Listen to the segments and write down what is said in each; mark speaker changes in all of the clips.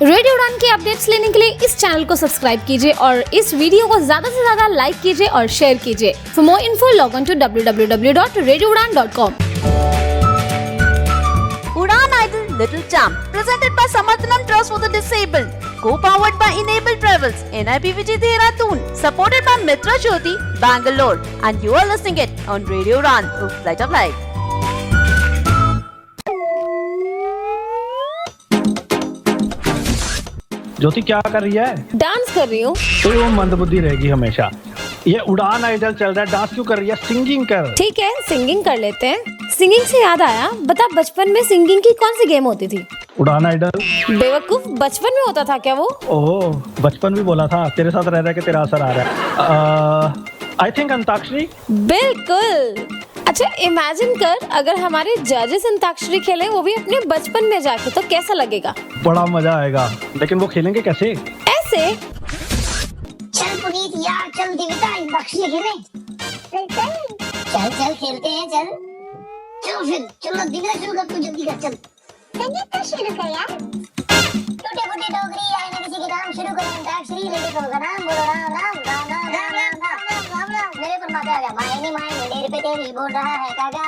Speaker 1: Radio Udan की updates लेने के लिए इस चैनल को सब्सक्राइब कीजिए और इस वीडियो को ज्यादा से ज्यादा लाइक कीजिए और शेयर कीजिए। For more info log on to www.radioudan.com।
Speaker 2: Udan Idol Little Champ, presented by Samarthanam Trust for the Disabled, co-powered by Enable Travels, NIPVG Dehradun, supported by Mitra Jyoti, Bangalore, and you are listening it on Radio Udan, Flight of Life.
Speaker 3: ज्योति क्या कर रही है?
Speaker 1: Dance कर रही हूँ।
Speaker 3: तो वो मंदबुद्धि रहेगी हमेशा। ये उड़ान आइडल चल रहा है, डांस क्यों कर रही है? सिंगिंग कर।
Speaker 1: ठीक है, सिंगिंग कर लेते हैं। सिंगिंग से याद आया, बता बचपन में सिंगिंग की कौन सी गेम होती थी?
Speaker 3: उड़ान आइडल।
Speaker 1: बेवकूफ, बचपन में होता था क्या वो?
Speaker 3: ओह, बचपन भी बोला था। तेरे साथ रह रहा के तेरा असर आ रहा है। I think antakshari.
Speaker 1: बिल्कुल। अच्छा, इमेजिन कर अगर हमारे जजेस अंताक्षरी खेलें, वो भी अपने बचपन में जाके, तो कैसा लगेगा?
Speaker 3: बड़ा मजा आएगा, लेकिन वो खेलेंगे कैसे?
Speaker 1: ऐसे।
Speaker 4: चल पुनीत यार, चल दिविता अंताक्षरी खेलें। चल चल खेलते हैं, चल चलो फिर, चलो दिविता शुरू कर, तू जल्दी कर, चल संगीत तो शुरू कर यार। टूटे फूटे डोगरी आए ना किसी के काम, शुरू करो अंताक्षरी। लेके कहो का नाम, बोलो राम राम राम राम राम राम राम राम। मेरे पर माता आ गया, मायनी मायनी मेरे पे तेरी बोल रहा है कागा,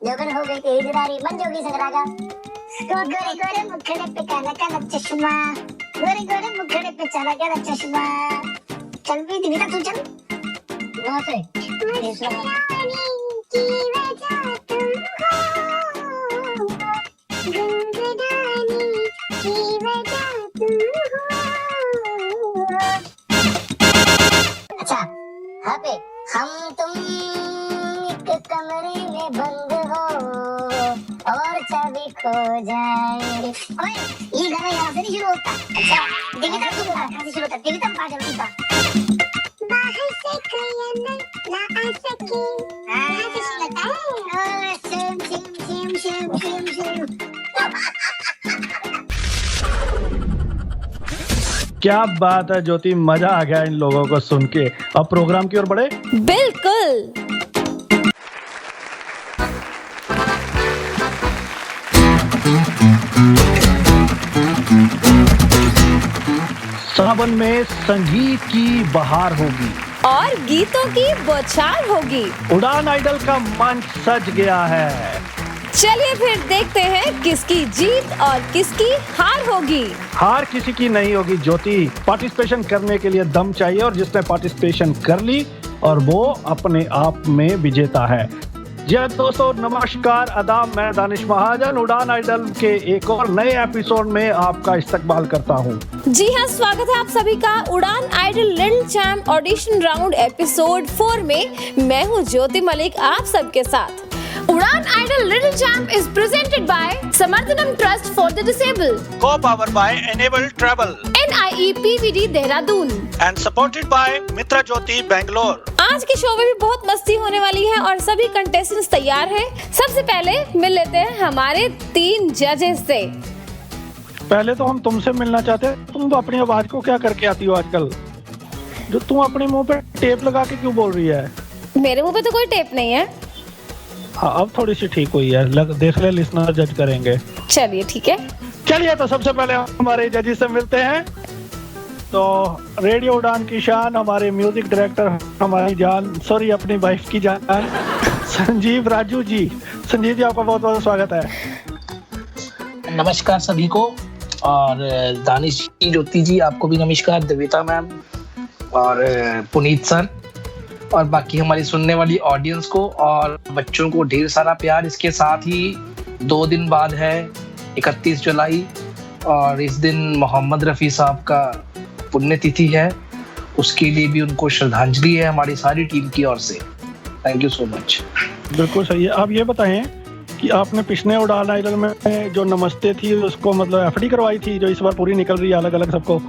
Speaker 4: जोगन हो गई तेरी दारी मन जोगी संगरागा। गोरे गोरे मुखड़े पे काला काला चश्मा, गोरे गोरे मुखड़े पे काला काला चश्मा। चल भी दिविता तू चल वहाँ से। अच्छा, हाँ पे हम तुम एक कमरे में बंद हो और चाबी खो जाएंगे। ओए, ये गाना यहाँ से नहीं शुरू होता। अच्छा, दिविता तू बोला कहाँ से शुरू होता? दिविता पा जल्दी पा। बाहर से कोई अंदर ना आ सके, यहाँ से शुरू होता है। ओए, Shem Shem Shem Shem Shem Shem.
Speaker 3: क्या बात है ज्योति, मजा आ गया इन लोगों को सुन के। अब प्रोग्राम की ओर बढ़े।
Speaker 1: बिल्कुल।
Speaker 3: सावन में संगीत की बहार होगी
Speaker 1: और गीतों की बौछार होगी।
Speaker 3: उड़ान आइडल का मंच सज गया है।
Speaker 1: चलिए फिर देखते हैं किसकी जीत और किसकी हार होगी।
Speaker 3: हार किसी की नहीं होगी ज्योति। पार्टिसिपेशन करने के लिए दम चाहिए और जिसने पार्टिसिपेशन कर ली और वो अपने आप में विजेता है। जी दोस्तों, नमस्कार, आदाब। मैं दानिश महाजन उड़ान आइडल के एक और नए एपिसोड में आपका इस्तकबाल करता हूँ।
Speaker 1: जी हाँ, स्वागत है आप सभी का Udan idol little champ audition round episode 4 में। मैं हूँ ज्योति मलिक आप सबके साथ। Udan idol little champ is presented by Samarthanam Trust for the Disabled,
Speaker 5: co-powered by Enable Travel,
Speaker 1: NIEPVD Dehradun,
Speaker 5: and supported by Mitra Jyoti, Bangalore.
Speaker 1: आज के शो में भी बहुत मस्ती होने वाली है और सभी कंटेस्टेंट्स तैयार हैं। सबसे पहले मिल लेते हैं हमारे 3 जजेस से।
Speaker 3: पहले तो हम तुमसे मिलना चाहते हैं। तुम तो अपनी आवाज को क्या करके आती हो आजकल? जो तुम अपने मुंह पे टेप लगा के क्यों बोल रही है?
Speaker 1: मेरे मुंह पे तो कोई टेप नहीं है।
Speaker 3: हाँ, अब थोड़ी सी ठीक हुई है। देख ले, लिसनर जज करेंगे।
Speaker 1: चलिए ठीक है।
Speaker 3: चलिए तो सबसे पहले हमारे जजेस से मिलते हैं। तो रेडियो उड़ान की शान, हमारे म्यूजिक डायरेक्टर, हमारी जान, सॉरी अपनी वाइफ की जान, संजीव राजू जी। संजीव जी, आपका बहुत बहुत स्वागत है।
Speaker 6: नमस्कार सभी को। और दानिश जी, ज्योति जी, आपको भी नमस्कार। देविता मैम और पुनीत सर और बाकी हमारी सुनने वाली ऑडियंस को और बच्चों को ढेर सारा प्यार। इसके साथ ही 2 दिन बाद है 31 जुलाई और इस दिन मोहम्मद रफ़ी साहब का पुण्यतिथि है। उसके लिए भी उनको श्रद्धांजलि है हमारी सारी टीम की ओर से। Thank you so much. बिल्कुल
Speaker 3: सही है। आप ये बताएं कि आपने पिछले उड़ान आइडल में जो नमस्ते थी उसको मतलब एफडी करवाई थी, जो इस बार पूरी निकल रही है अलग अलग सबको।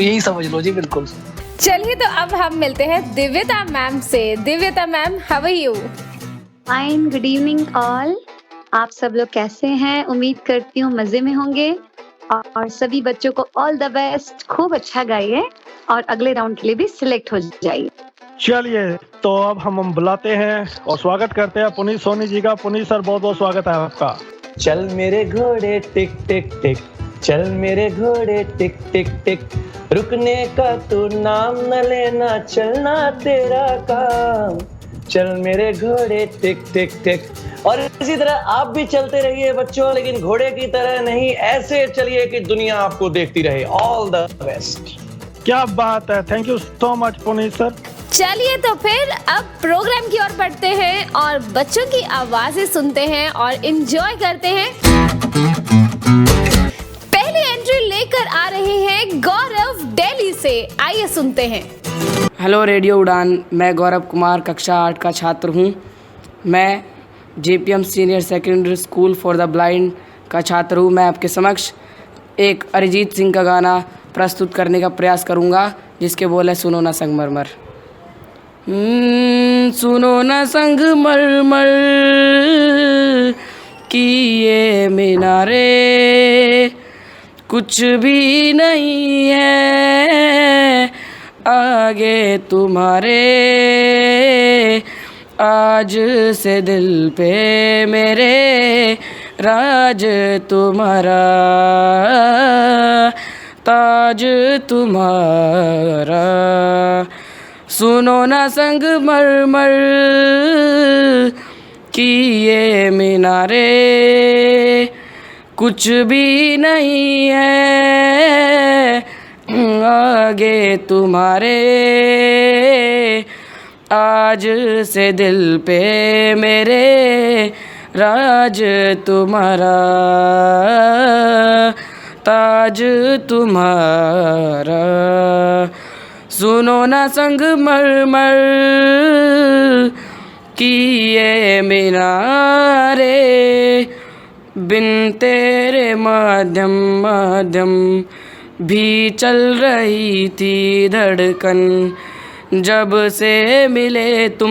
Speaker 6: यही समझ लो जी, बिल्कुल।
Speaker 1: चलिए तो अब हम मिलते हैं दिव्यता मैम से। Divyata ma'am, how are you?
Speaker 7: Fine, good evening all. आप सब लोग कैसे हैं? उम्मीद करती हूँ मजे में होंगे और सभी बच्चों को ऑल द बेस्ट। खूब अच्छा गाइए और अगले राउंड के लिए भी सिलेक्ट हो जाइए।
Speaker 3: चलिए तो अब हम बुलाते हैं और स्वागत करते हैं पुनीत सोनी जी का। पुनीत सर, बहुत बहुत स्वागत है आपका।
Speaker 8: चल मेरे घोड़े टिक टिक टिक, चल मेरे घोड़े टिक टिक टिक, रुकने का तू नाम न लेना, चलना तेरा काम, चल मेरे घोड़े टिक टिक टिक। और इसी तरह आप भी चलते रहिए बच्चों, लेकिन घोड़े की तरह नहीं, ऐसे चलिए कि दुनिया आपको देखती रहे। All the best.
Speaker 3: क्या बात है, thank you so much Puneet sir.
Speaker 1: चलिए तो फिर अब प्रोग्राम की ओर बढ़ते हैं और बच्चों की आवाजें सुनते हैं और एंजॉय करते हैं। पहली एंट्री लेकर आ रहे हैं गौरव दिल्ली से, आइए सुनते हैं।
Speaker 9: हेलो रेडियो उड़ान, मैं गौरव कुमार कक्षा 8 का छात्र हूँ। मैं JPM senior secondary school for the blind का छात्र हूँ। मैं आपके समक्ष एक अरिजीत सिंह का गाना प्रस्तुत करने का प्रयास करूँगा, जिसके बोल है सुनो ना संगमरमर। सुनो ना संगमरमर की ये मीनारे, कुछ भी नहीं है आगे तुम्हारे, आज से दिल पे मेरे राज तुम्हारा, ताज तुम्हारा। सुनो ना संगमरमर की ये मीनारे, कुछ भी नहीं है आगे तुम्हारे, आज से दिल पे मेरे राज तुम्हारा, ताज तुम्हारा। सुनो ना संगमरमर की ये मीनारे, बिन तेरे माध्यम माध्यम भी चल रही थी धड़कन, जब से मिले तुम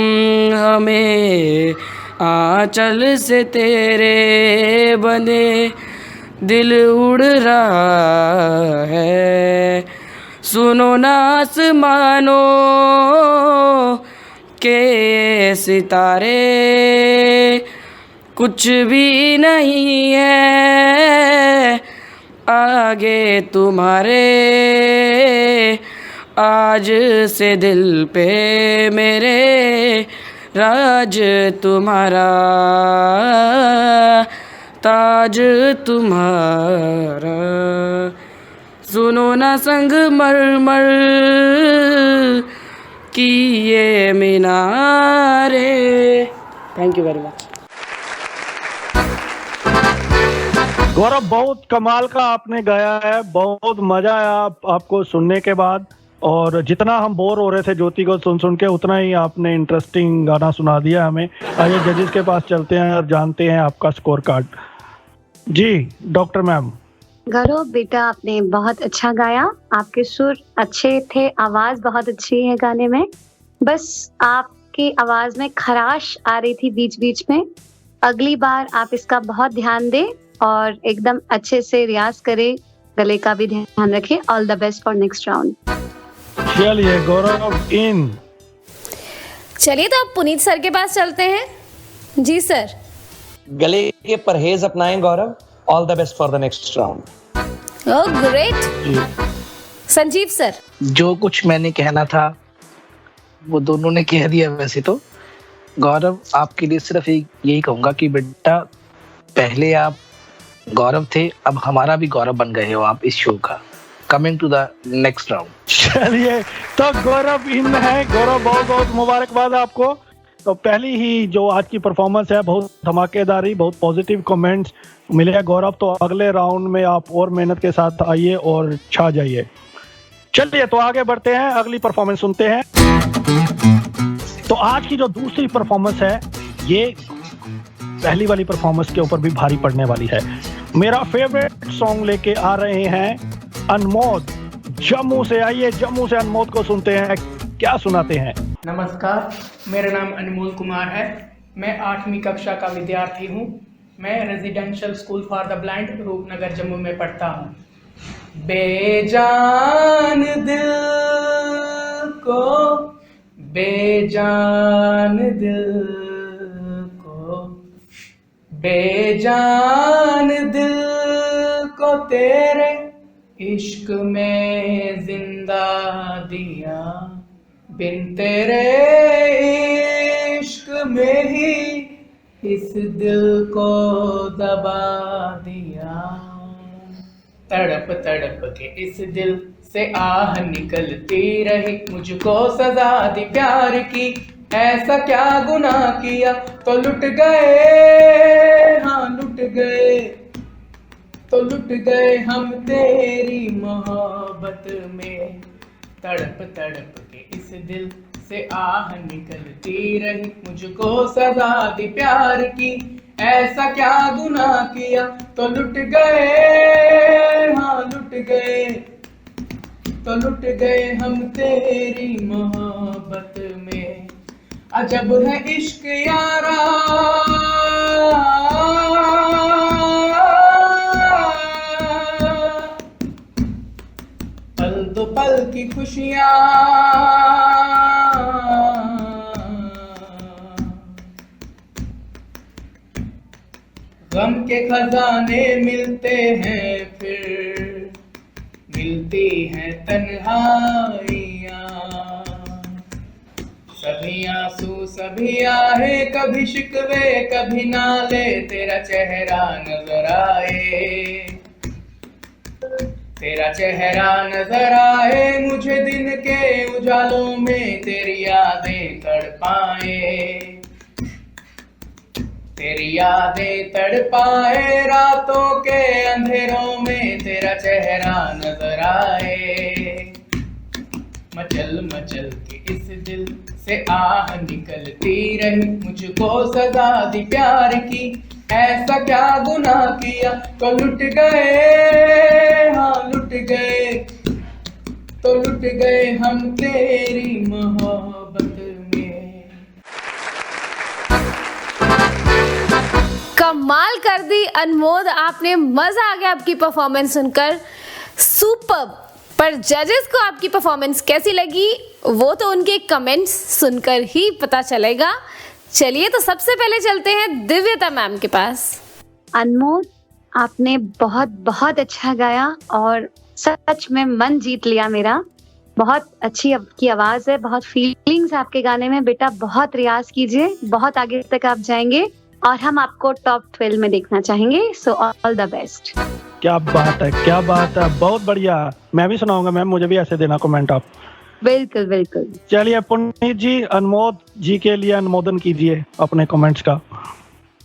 Speaker 9: हमें आंचल से तेरे बंधे दिल उड़ रहा है। सुनो ना आसमानों के सितारे, कुछ भी नहीं है आगे तुम्हारे, आज से दिल पे मेरे राज तुम्हारा, ताज तुम्हारा। सुनो ना संगमरमर की ये मीनारे। Thank you very much.
Speaker 3: Gaurav, बहुत कमाल का आपने गाया है, बहुत मजा आया आपको सुनने के बाद। और जितना हम बोर हो रहे थे ज्योति को सुन के, उतना ही आपने इंटरेस्टिंग गाना सुना दिया हमें। आइए जजेस के पास चलते हैं और जानते हैं आपका स्कोर कार्ड। जी डॉक्टर मैम।
Speaker 7: गौरव बेटा, आपने बहुत अच्छा गाया, आपके सुर अच्छे थे, आवाज बहुत अच्छी है गाने में। बस आपकी आवाज में खराश आ रही थी बीच बीच में। अगली बार आप इसका बहुत ध्यान दें और एकदम अच्छे से रियाज करें, गले का भी ध्यान रखें। All the best for next round.
Speaker 3: चलिए गौरव इन।
Speaker 1: चलिए तो अब पुनीत सर के पास चलते हैं। जी सर।
Speaker 8: गले के परहेज अपनाएं Gaurav. All the best for the next round.
Speaker 1: Oh great. Sanjeev sir.
Speaker 6: जो कुछ मैंने कहना था वो दोनों ने कह दिया। वैसे तो गौरव, आपके लिए सिर्फ यही कहूंगा कि बेटा, पहले आप गौरव थे, अब हमारा भी गौरव बन गए हो आप इस शो का। Coming to the next round.
Speaker 3: चलिए तो गौरव इन है। गौरव, बहुत बहुत मुबारकबाद आपको। तो पहली ही जो आज की परफॉर्मेंस है बहुत धमाकेदार ही, बहुत पॉजिटिव कमेंट्स मिले हैं गौरव। तो अगले राउंड में आप और मेहनत के साथ आइए और छा जाइए। चलिए तो आगे बढ़ते हैं, अगली परफॉर्मेंस सुनते हैं। तो आज की जो दूसरी परफॉर्मेंस है, ये पहली वाली परफॉर्मेंस के ऊपर भी भारी पड़ने वाली है। मेरा फेवरेट सॉन्ग लेके आ रहे हैं अनमोद जम्मू से। आइए जम्मू से अनमोद को सुनते हैं, क्या सुनाते हैं।
Speaker 10: नमस्कार, मेरा नाम अनमोल कुमार है। मैं 8वीं कक्षा का विद्यार्थी हूँ। मैं residential school for the blind Roopnagar Jammu में पढ़ता हूँ। बेजान दिल को, बेजान दिल को बेजान दिल को तेरे इश्क में जिंदा दिया, बिन तेरे इश्क में ही इस दिल को दबा दिया। तड़प तड़प के इस दिल से आह निकलती रही, मुझको सजा दी प्यार की, ऐसा क्या गुनाह किया तो लुट गए, हाँ लुट गए, तो लुट गए हम तेरी मोहब्बत में। तड़प तड़प के इस दिल से आह निकलती रही, मुझको सजा दी प्यार की, ऐसा क्या गुनाह किया तो लुट गए, हाँ लुट गए, तो लुट गए हम तेरी मोहब्बत में। अजब है इश्क यारा, पल दो पल की खुशियाँ, गम के खजाने मिलते हैं फिर मिलती हैं तन्हाइयाँ। सभी आंसू सभी आहे, कभी शिकवे कभी नाले, तेरा चेहरा नजर आए, तेरा चेहरा नजर आए, मुझे दिन के उजालों में तेरी यादें तड़पाए, तेरी यादें तड़पाए, रातों के अंधेरों में तेरा चेहरा नजर आए। मचल मचल के इस दिल से आह निकलती रही, मुझको सजा दी प्यार की, ऐसा क्या गुनाह किया तो लुट गए, हाँ लुट गए, तो लुट गए हम तेरी मोहब्बत में।
Speaker 1: कमाल कर दी अनमोद आपने, मजा आ गया आपकी परफॉर्मेंस सुनकर, सुपर्ब। पर जजेस को आपकी परफॉर्मेंस कैसी लगी वो तो उनके कमेंट्स सुनकर ही पता चलेगा। चलिए तो सबसे पहले चलते हैं दिव्यता मैम के पास।
Speaker 7: अनमोल, आपने बहुत बहुत अच्छा गाया और सच में मन जीत लिया मेरा। बहुत अच्छी आपकी आवाज है, बहुत फीलिंग्स आपके गाने में। बेटा बहुत रियाज कीजिए, बहुत आगे तक आप जाएंगे और हम आपको टॉप 12 में देखना चाहेंगे। सो ऑल द बेस्ट।
Speaker 3: क्या बात है, क्या बात है, बहुत बढ़िया। मैं भी सुनाऊंगा मैम, मुझे भी ऐसे देना कमेंट आप।
Speaker 7: बिल्कुल बिल्कुल।
Speaker 3: चलिए पुनीत जी, अनमोद जी के लिए अनुमोदन कीजिए अपने कमेंट्स का।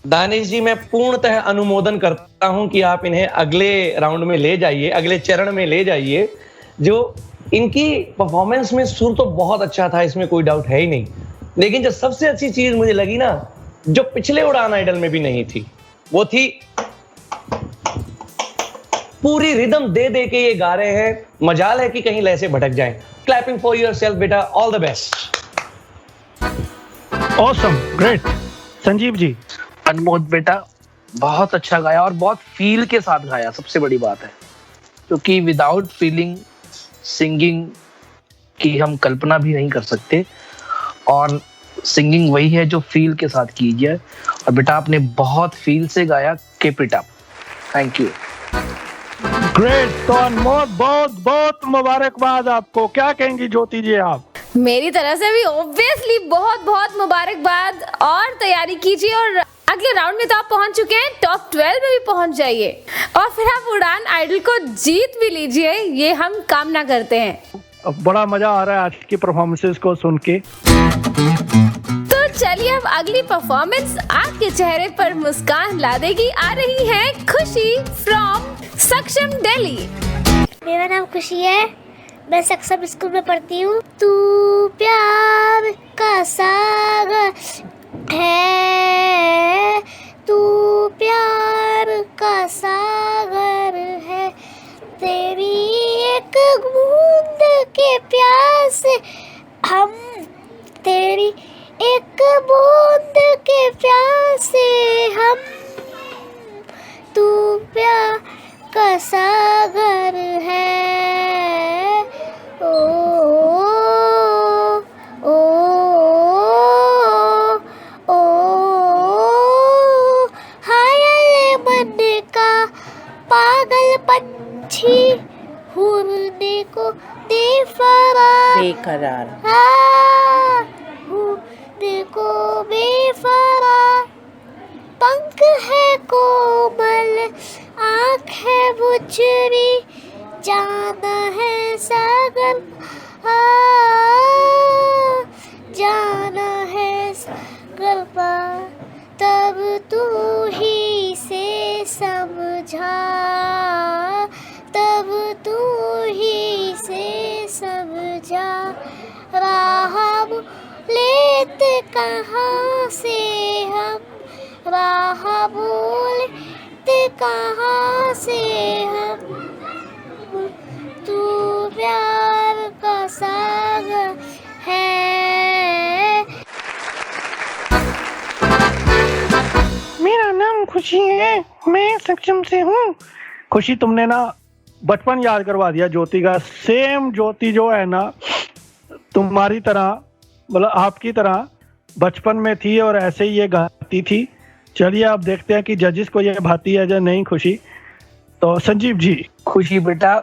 Speaker 8: दानिश जी, मैं पूर्णतः अनुमोदन करता हूं कि आप इन्हें अगले राउंड में ले जाइए, अगले चरण में ले जाइए। जो इनकी परफॉर्मेंस में सुर तो बहुत अच्छा था, इसमें कोई डाउट है ही नहीं, लेकिन जो सबसे अच्छी चीज मुझे लगी ना, जो पिछले उड़ान आइडल में भी नहीं थी, वो थी पूरी रिदम दे दे के ये गा रहे हैं। मजाल है कि कहीं लय से भटक जाएं। क्लैपिंग फॉर योरसेल्फ बेटा, all the best.
Speaker 3: Awesome, great. Sanjeev ji.
Speaker 6: Anmod बेटा बहुत अच्छा गाया और बहुत फील के साथ गाया, सबसे बड़ी बात है, क्योंकि विदाउट फीलिंग सिंगिंग की हम कल्पना भी नहीं कर सकते, और सिंगिंग वही है जो फील के साथ की जाए। और बेटा आपने बहुत फील से गाया, keep it up, thank you.
Speaker 3: Great. तो अनमोद बहुत बहुत मुबारकबाद आपको। क्या कहेंगी ज्योति जी आप?
Speaker 1: मेरी तरफ से भी ऑब्वियसली बहुत बहुत मुबारकबाद, और तैयारी कीजिए और अगले राउंड में तो आप पहुंच चुके हैं, टॉप 12 में भी पहुंच जाइए और फिर आप उड़ान आइडल को जीत भी लीजिए, ये हम कामना करते हैं।
Speaker 3: बड़ा मजा आ रहा है आज की परफॉर्मेंसेस को सुन के।
Speaker 1: तो चलिए अब अगली परफॉर्मेंस आपके चेहरे पर मुस्कान ला देगी। आ रही है खुशी फ्रॉम सक्षम दिल्ली।
Speaker 4: मेरा नाम खुशी है, मैं सक्षम स्कूल में पढ़ती हूँ। तू प्यार का सागर है, तू प्यार का सागर है, तेरी एक बूंद के प्यास हम, तेरी एक बूंद के प्यास हम, तू प्यार का सागर है। ओ ओ ओ, हाय पागल पंछी उड़ने को बेकरार उड़ने को बेकरार। पंख है कोमल आँख है बुझरी जाना है सागर जाना है सागर पार। तब तू ही से समझा तब तू ही से समझा राह लेते कहाँ से हम राह बोलते कहाँ से हम। तू प्यार का सागर है।
Speaker 3: मेरा नाम खुशी है, मैं सक्षम से हूँ। खुशी, तुमने ना बचपन याद करवा दिया ज्योति का। सेम ज्योति जो है ना तुम्हारी तरह, मतलब आपकी तरह बचपन में थी और ऐसे ही ये गाती थी। चलिए अब देखते हैं कि जजेस को ये भाती है या नहीं। खुशी, तो संजीव जी।
Speaker 6: खुशी बेटा,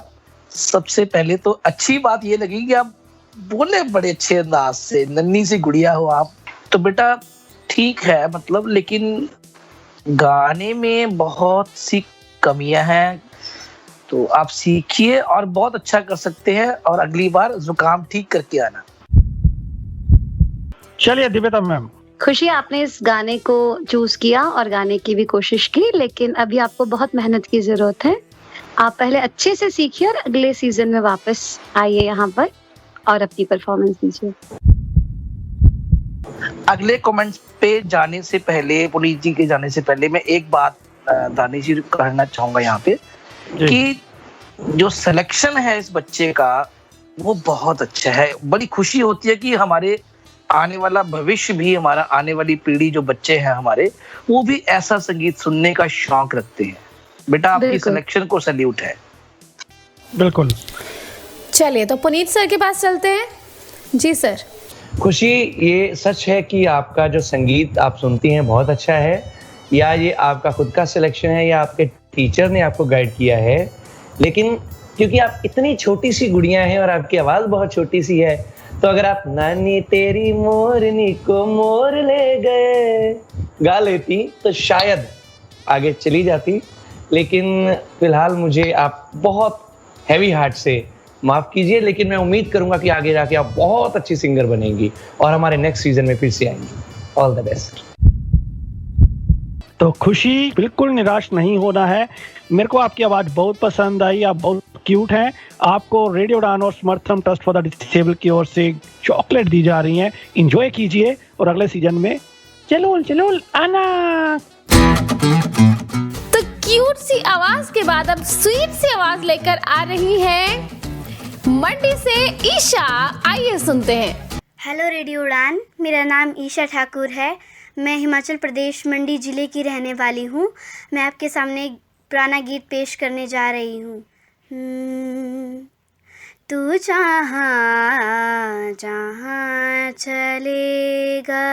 Speaker 6: सबसे पहले तो अच्छी बात ये लगी कि आप बोले बड़े अच्छे अंदाज से, नन्ही सी गुड़िया हो आप। तो बेटा ठीक है मतलब, लेकिन गाने में बहुत सी कमियां हैं, तो आप सीखिए और बहुत अच्छा कर सकते हैं और अगली बार जुकाम ठीक करके आना।
Speaker 3: चलिए दिव्यता मैम।
Speaker 7: खुशी, आपने इस गाने को चूज किया और गाने की भी कोशिश की, लेकिन अभी आपको बहुत मेहनत की जरूरत है। आप पहले अच्छे से सीखिए और अगले सीजन में वापस आइए यहाँ पर और अपनी परफॉर्मेंस दीजिए।
Speaker 6: अगले कमेंट्स पे जाने से पहले, पुनीत जी के जाने से पहले, मैं एक बात दानिश जी कहना चाहूंगा यहाँ पे कि जो सिलेक्शन है इस बच्चे का वो बहुत अच्छा है। बड़ी खुशी होती है कि हमारे आने वाला भविष्य भी, हमारा आने वाली पीढ़ी जो बच्चे हैं हमारे, वो भी ऐसा संगीत सुनने का शौक रखते हैं। बेटा आपकी सिलेक्शन को सैल्यूट है।
Speaker 3: बिल्कुल।
Speaker 1: चलिए तो पुनीत सर के पास चलते हैं। जी सर।
Speaker 8: खुशी, ये सच है कि आपका जो संगीत आप सुनती हैं बहुत अच्छा है, या ये आपका खुद का सिलेक्शन है या आपके टीचर ने आपको गाइड किया है, लेकिन क्योंकि आप इतनी छोटी सी गुड़िया हैं और आपकी आवाज़ बहुत छोटी सी है, तो अगर आप नानी तेरी मोरनी को मोर ले गए गा लेती तो शायद आगे चली जाती। लेकिन फिलहाल मुझे आप बहुत हैवी हार्ट से माफ़ कीजिए, लेकिन मैं उम्मीद करूंगा कि आगे जाके आप बहुत अच्छी सिंगर बनेंगी और हमारे नेक्स्ट सीजन में फिर से आएंगी। All the best.
Speaker 3: तो खुशी, बिल्कुल निराश नहीं होना है। मेरे को आपकी आवाज़ बहुत पसंद आई, आप बहुत क्यूट हैं। आपको रेडियो उड़ान और समर्थन ट्रस्ट फॉर द डिसेबल की ओर से चॉकलेट दी जा रही हैं। एंजॉय कीजिए और अगले सीजन में जरूर आना।
Speaker 1: तो क्यूट सी आवाज के बाद अब स्वीट सी आवाज लेकर आ रही है मंडी से ईशा। आइए सुनते हैं।
Speaker 11: हेलो रेडियो उड़ान, मेरा नाम ईशा ठाकुर है। मैं हिमाचल प्रदेश मंडी ज़िले की रहने वाली हूँ। मैं आपके सामने एक पुराना गीत पेश करने जा रही हूँ। तू जहाँ जहाँ चलेगा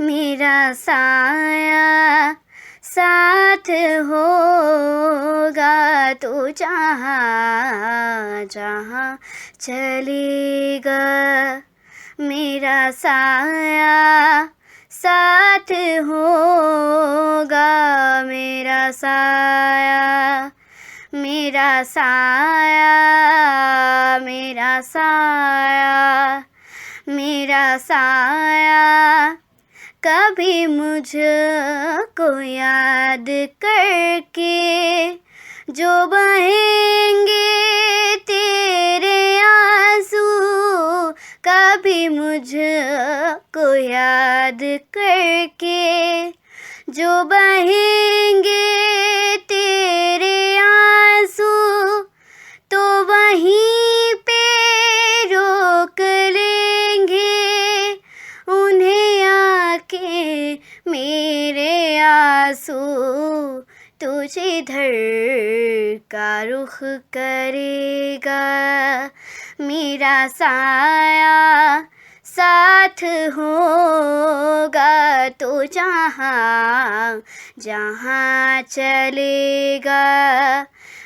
Speaker 11: मेरा साया साथ होगा। तू जहाँ जहाँ चलेगा मेरा साया साथ होगा। मेरा साया मेरा साया मेरा साया मेरा साया कभी मुझको याद करके जो बहेंगे तेरे आंसू। कभी मुझको याद करके जो बहेंगे तेरे आंसू तो वहीं पे रोक लेंगे उन्हें आके मेरे आंसू। तू जिधर का रुख करेगा मेरा साया साथ होगा तो जहाँ जहाँ चलेगा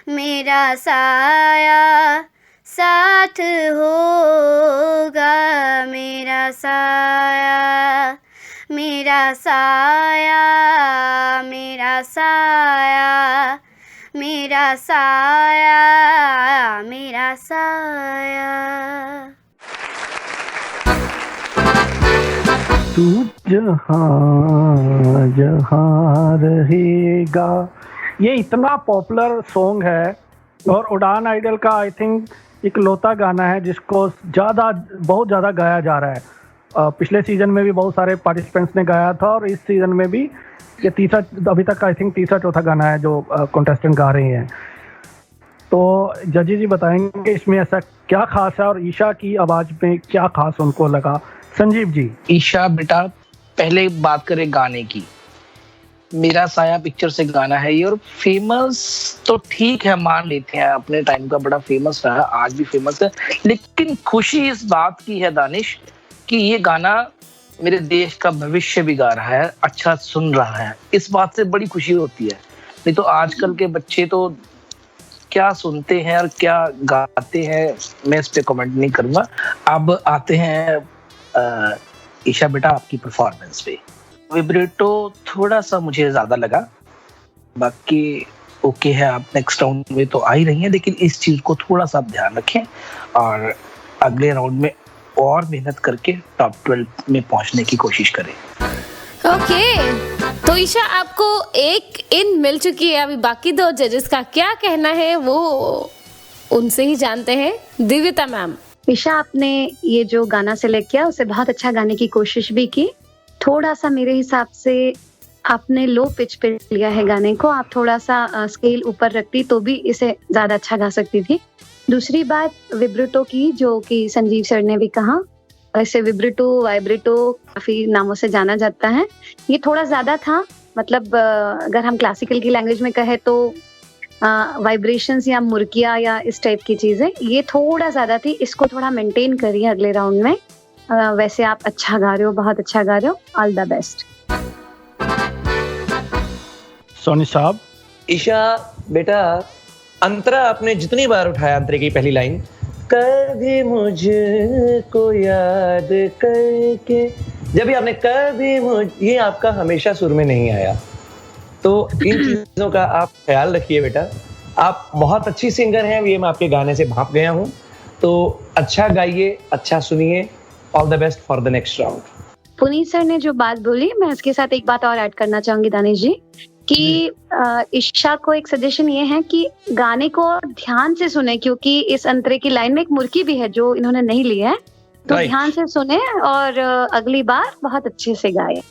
Speaker 11: मेरा साया साथ होगा मेरा साया मेरा साया मेरा साया मेरा साया मेरा साया।
Speaker 3: तू जहाँ जहाँ रहेगा, ये इतना पॉपुलर सॉन्ग है और उड़ान आइडल का आई थिंक इकलौता गाना है जिसको बहुत ज़्यादा गाया जा रहा है। पिछले सीजन में भी बहुत सारे पार्टिसिपेंट्स ने गाया था और इस सीजन में भी ये तीसरा, अभी तक आई थिंक तीसरा चौथा गाना है जो कॉन्टेस्टेंट गा रहे हैं। तो जजेस जी बताएंगे इसमें ऐसा क्या खास है और ईशा की आवाज़ में क्या खास उनको लगा। संजीव जी।
Speaker 6: ईशा बेटा, पहले बात करें गाने की, मेरा साया पिक्चर से गाना है ये, और फेमस तो ठीक है, मान लेते हैं अपने टाइम का बड़ा फेमस रहा, आज भी फेमस है, लेकिन खुशी इस बात की है दानिश कि ये गाना मेरे देश का भविष्य भी गा रहा है, अच्छा सुन रहा है, इस बात से बड़ी खुशी होती है। नहीं तो आजकल के बच्चे तो क्या सुनते हैं और क्या गाते हैं, मैं इस पे कमेंट नहीं करूंगा। अब आते हैं ईशा बेटा आपकी परफॉर्मेंस पे। विब्रेटो थोड़ा सा मुझे ज्यादा लगा, बाकी ओके है, आप नेक्स्ट राउंड में तो आ ही रही हैं, लेकिन इस चीज को थोड़ा सा आप ध्यान रखें और अगले राउंड में और मेहनत करके टॉप 12 में पहुंचने की कोशिश करें।
Speaker 1: ओके, तो ईशा आपको एक इन मिल चुकी है, अभी बाकी दो जजेस का क्या कहना है वो उनसे ही जानते हैं। दिव्यता मैम।
Speaker 7: ईशा, आपने ये जो गाना सेलेक्ट किया उसे बहुत अच्छा गाने की कोशिश भी की, थोड़ा सा मेरे हिसाब से आपने लो पिच पे लिया है गाने को, आप थोड़ा सा स्केल ऊपर रखती तो भी इसे ज्यादा अच्छा गा सकती थी। दूसरी बात विब्रेटो की, जो कि संजीव सर ने भी कहा, ऐसे विब्रेटो वाइब्रेटो काफी नामों से जाना जाता है, ये थोड़ा ज्यादा था, मतलब अगर हम क्लासिकल की लैंग्वेज में कहे तो वाइब्रेशंस या मुर्किया या इस टाइप की चीजें, ये थोड़ा ज्यादा थी, इसको थोड़ा मेंटेन करिए अगले राउंड में। वैसे आप अच्छा गा रहे हो, बहुत अच्छा गा रहे हो, ऑल द बेस्ट।
Speaker 3: सोनी साहब।
Speaker 8: ईशा बेटा, अंतरा आपने जितनी बार उठाया अंतरे की पहली लाइन, कभी मुझको याद करके, जब भी आपने कभी ये आपका हमेशा सुर में नहीं आया, तो इन चीजों का आप ख्याल रखिए बेटा। आप बहुत अच्छी सिंगर हैं, ये मैं आपके गाने से भाप गया हूँ, तो अच्छा गाइए, अच्छा सुनिए, all the best for the next round.
Speaker 7: Puneet sir ने जो बात बोली, मैं इसके साथ एक बात और ऐड करना चाहूंगी दानिश जी, कि ईशा को एक सजेशन ये है कि गाने को ध्यान से सुने, क्योंकि इस अंतरे की लाइन में एक मुर्की भी है जो इन्होंने नहीं ली है, तो ध्यान से सुने और अगली बार बहुत अच्छे से गाए।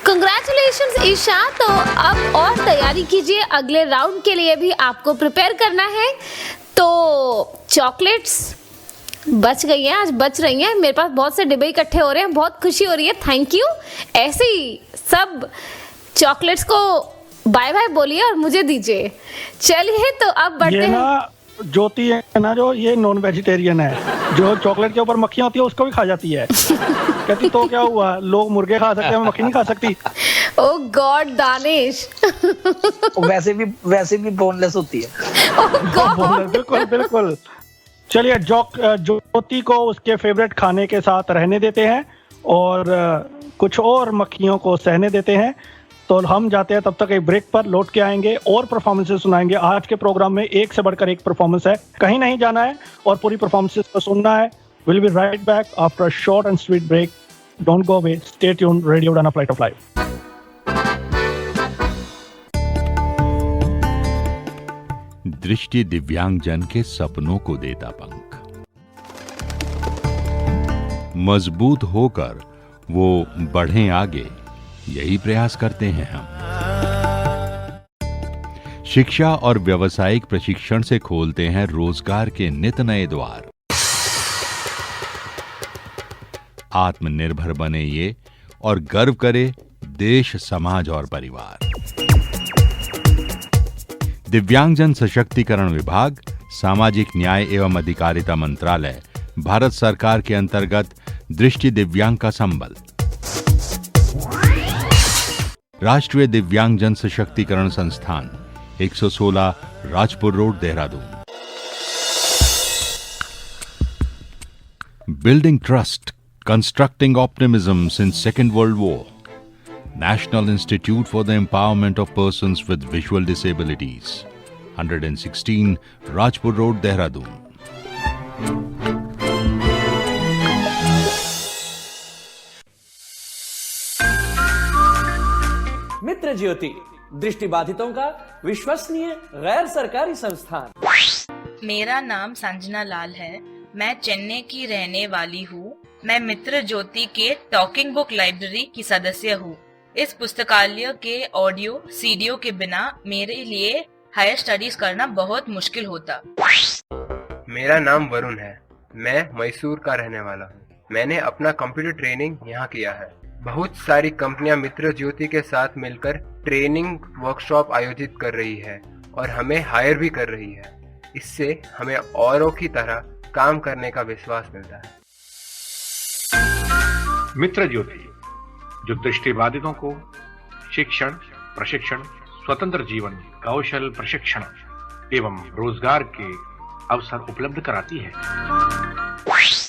Speaker 1: कंग्रेचुलेशंस ईशा। तो अब और तैयारी कीजिए, अगले राउंड के लिए भी आपको प्रिपेयर करना है। तो चॉकलेट्स बच गई हैं, आज बच रही हैं, मेरे पास बहुत से डिब्बे इकट्ठे हो रहे हैं, बहुत खुशी हो रही है, थैंक यू। ऐसे ही सब चॉकलेट्स को बाय बाय बोलिए और मुझे दीजिए। चलिए तो अब बढ़ते हैं।
Speaker 3: ज्योति है ना, जो ये नॉन वेजिटेरियन है, जो चॉकलेट के ऊपर मक्खियां होती है उसको भी खा जाती है। कहती तो क्या हुआ, लोग मुर्गे खा सकते हैं, मैं मक्खी नहीं खा सकती।
Speaker 1: ओह गॉड दानिश।
Speaker 6: वैसे भी बोनलेस होती है।
Speaker 1: ओह गॉड।
Speaker 3: बिल्कुल बिल्कुल। चलिए ज्योति को उसके फेवरेट खाने के साथ रहने देते हैं और कुछ और मक्खियों को सहने देते हैं। तो हम जाते हैं, तब तक एक ब्रेक पर, लौट के आएंगे और परफॉर्मेंसेस सुनाएंगे। आज के प्रोग्राम में एक से बढ़कर एक परफॉर्मेंस है, कहीं नहीं जाना है और पूरी परफॉर्मेंसेस को सुनना है। Will be right back after a short and sweet break. Don't go away, stay tuned, radio Udan flight of life.
Speaker 12: दृष्टि दिव्यांगजन के सपनों को देता पंख, मजबूत होकर वो बढ़ें आगे, यही प्रयास करते हैं हम। शिक्षा और व्यावसायिक प्रशिक्षण से खोलते हैं रोजगार के नित नए द्वार। आत्मनिर्भर बने ये और गर्व करे देश, समाज और परिवार। दिव्यांगजन सशक्तिकरण विभाग, सामाजिक न्याय एवं अधिकारिता मंत्रालय, भारत सरकार के अंतर्गत दृष्टि दिव्यांग का संबल। राष्ट्रीय दिव्यांग जन सशक्तिकरण संस्थान, 116 Rajpur road, Dehradun. Building trust, constructing optimism since Second World War. National Institute for the Empowerment of Persons with Visual Disabilities, 116 Rajpur Road, Dehradun.
Speaker 8: मित्र ज्योति, दृष्टिबाधितों का विश्वसनीय गैर सरकारी संस्थान।
Speaker 13: मेरा नाम संजना लाल है। मैं चेन्नई की रहने वाली हूँ। मैं मित्र ज्योति के टॉकिंग बुक लाइब्रेरी की सदस्य हूँ। इस पुस्तकालय के ऑडियो सीडीओ के बिना मेरे लिए हायर स्टडीज करना बहुत मुश्किल होता।
Speaker 14: मेरा नाम वरुण है। मैं मैसूर का रहने वाला हूँ। मैंने अपना कंप्यूटर ट्रेनिंग यहाँ किया है। बहुत सारी कंपनियां मित्र ज्योति के साथ मिलकर ट्रेनिंग वर्कशॉप आयोजित कर रही है और हमें हायर भी कर रही है। इससे हमें औरों की तरह काम करने का विश्वास मिलता है।
Speaker 15: मित्र ज्योति, जो दृष्टिबाधितों को शिक्षण, प्रशिक्षण, स्वतंत्र जीवन, कौशल प्रशिक्षण एवं रोजगार के अवसर उपलब्ध कराती है।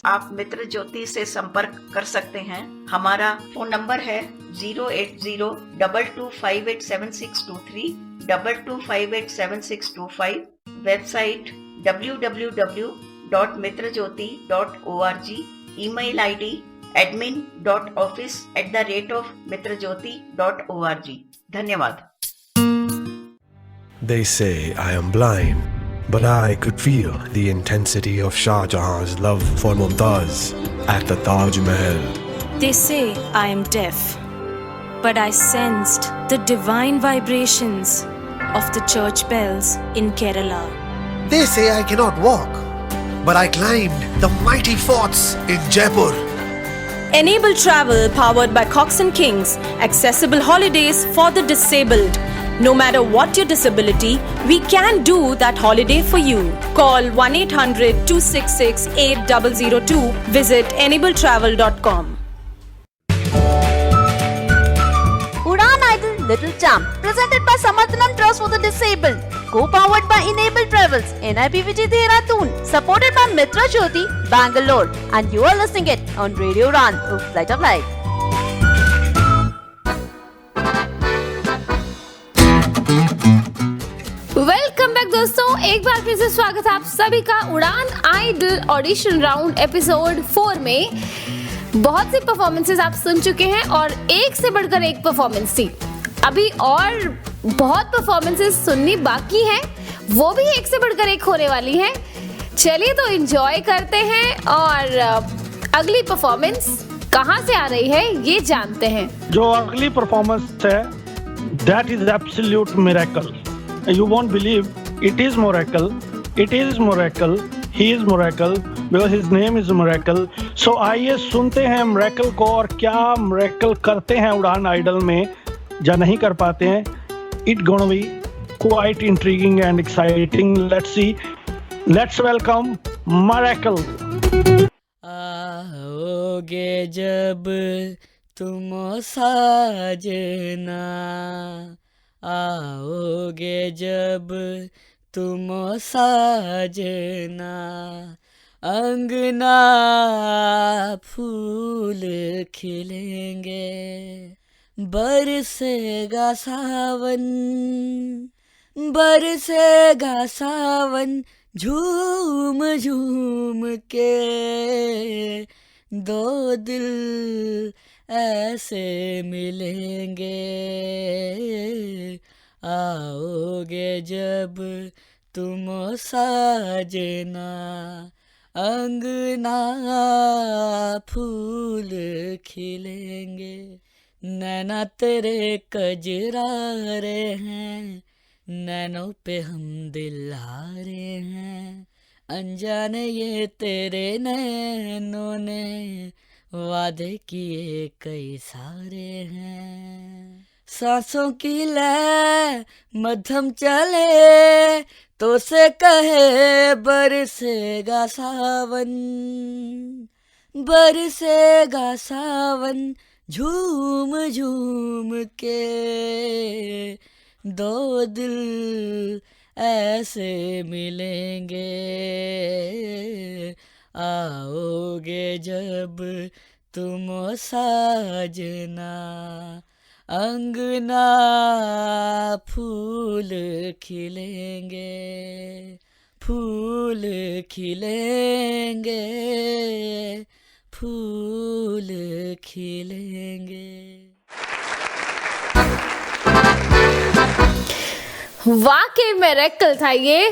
Speaker 16: आप मित्र ज्योति से संपर्क कर सकते हैं। हमारा फोन नंबर है 08022587623, 22587625। Website www.mitrajyoti.org। Email ID admin.office@mitrajyoti.org। धन्यवाद।
Speaker 17: They say I am blind, but I could feel the intensity of Shah Jahan's love for Mumtaz at the Taj Mahal.
Speaker 18: They say I am deaf, but I sensed the divine vibrations of the church bells in Kerala.
Speaker 19: They say I cannot walk, but I climbed the mighty forts in Jaipur.
Speaker 18: Enable travel powered by Cox and Kings. Accessible holidays for the disabled. No matter what your disability, we can do that holiday for you. Call 1-800-266-8002. Visit enabletravel.com.
Speaker 2: Udan Idol Little Champ, presented by Samarthanam Trust for the Disabled, co-powered by Enable Travels, NIPVG Dehradun, supported by Mitra Jyoti, Bangalore, and you are listening it on Radio Udan, Flight of Life.
Speaker 1: Welcome back दोस्तों, एक बार फिर से स्वागत है आप सभी का Udan idol audition round episode 4 में। बहुत सी परफॉर्मेंसेस आप सुन चुके हैं और एक से बढ़कर एक परफॉर्मेंस थी। अभी और बहुत परफॉर्मेंसेस सुननी बाकी हैं, वो भी एक से बढ़कर एक होने वाली हैं। चलिए तो एंजॉय करते हैं और अगली परफॉर्मेंस कहाँ से आ रही है ये जानते हैं।
Speaker 3: जो अगली परफॉर्मेंस है, that is absolute miracle. You won't believe it is miracle. It is miracle. He is miracle because his name is miracle. So आइए सुनते हैं miracle को और क्या miracle करते हैं उड़ान आइडल में या नहीं कर पाते हैं। It gonna be quite intriguing and exciting. Let's see. Let's welcome miracle.
Speaker 9: आओगे जब तुम साजना, आओगे जब तुम साजना, अंगना फूल खिलेंगे, बरसेगा सावन, बरसेगा सावन, झूम झूम के दो दिल ऐसे मिलेंगे, आओगे जब तुम साजना, अंगना फूल खिलेंगे। नैना तेरे कजरारे हैं, नैनों पे हम दिलहारे हैं, अनजाने ये तेरे नैनों ने वादे किए कई सारे हैं। सांसों की लय मध्यम चले तो से कहे बरसेगा सावन,
Speaker 20: बरसेगा सावन झूम झूम के, दो दिल ऐसे मिलेंगे, आओगे जब तुम साजना, अंगना फूल खिलेंगे, फूल खिलेंगे, फूल खिलेंगे।
Speaker 1: वाकई मिरेकल था ये,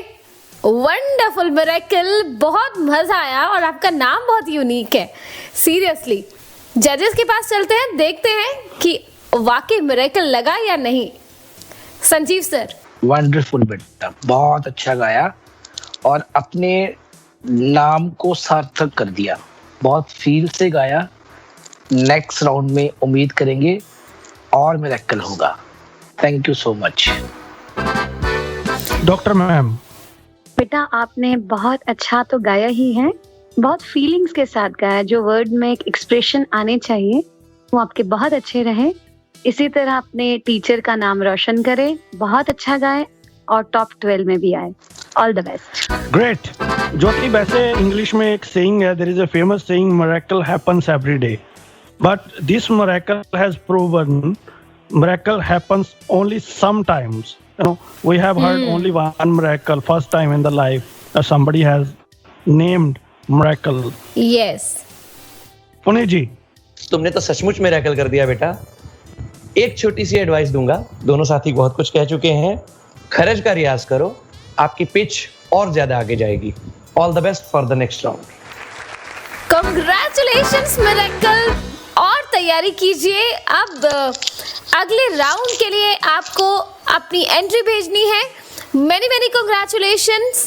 Speaker 1: वंडरफुल मिरेकल, बहुत मजा आया और आपका नाम बहुत यूनिक है। सीरियसली जजेस के पास चलते हैं, देखते हैं कि वाकई मिरेकल लगा या नहीं। संजीव सर।
Speaker 6: वंडरफुल बेटा, बहुत अच्छा गाया और अपने नाम को सार्थक कर दिया, बहुत फील से गाया। नेक्स्ट राउंड में उम्मीद करेंगे और मिरेकल होगा। Thank you so much.
Speaker 3: Doctor ma'am.
Speaker 7: बेटा आपने बहुत अच्छा तो गाया ही है, बहुत फीलिंग्स के साथ गाया, जो वर्ड में एक एक्सप्रेशन आने चाहिए वो आपके बहुत अच्छे रहे। इसी तरह अपने टीचर का नाम रोशन करे, बहुत अच्छा गाए और टॉप 12 में भी आए। All the best.
Speaker 3: Great. Jyoti, वैसे इंग्लिश में एक सेइंग है, there is a famous saying, miracle happens every day, but this miracle has proven miracle happens only sometimes. You know, we have heard only one miracle, first time in the life that somebody has named miracle.
Speaker 1: Yes.
Speaker 3: Puneet ji,
Speaker 8: तुमने तो सचमुच miracle कर दिया बेटा। एक छोटी सी advice दूंगा, दोनों साथी बहुत कुछ कह चुके हैं, खरज का रियाज करो, आपकी पिच और ज्यादा आगे जाएगी। All the best for the next round.
Speaker 1: Congratulations miracle, और तैयारी कीजिए। अब अगले राउंड के लिए आपको अपनी एंट्री भेजनी है। Many congratulations.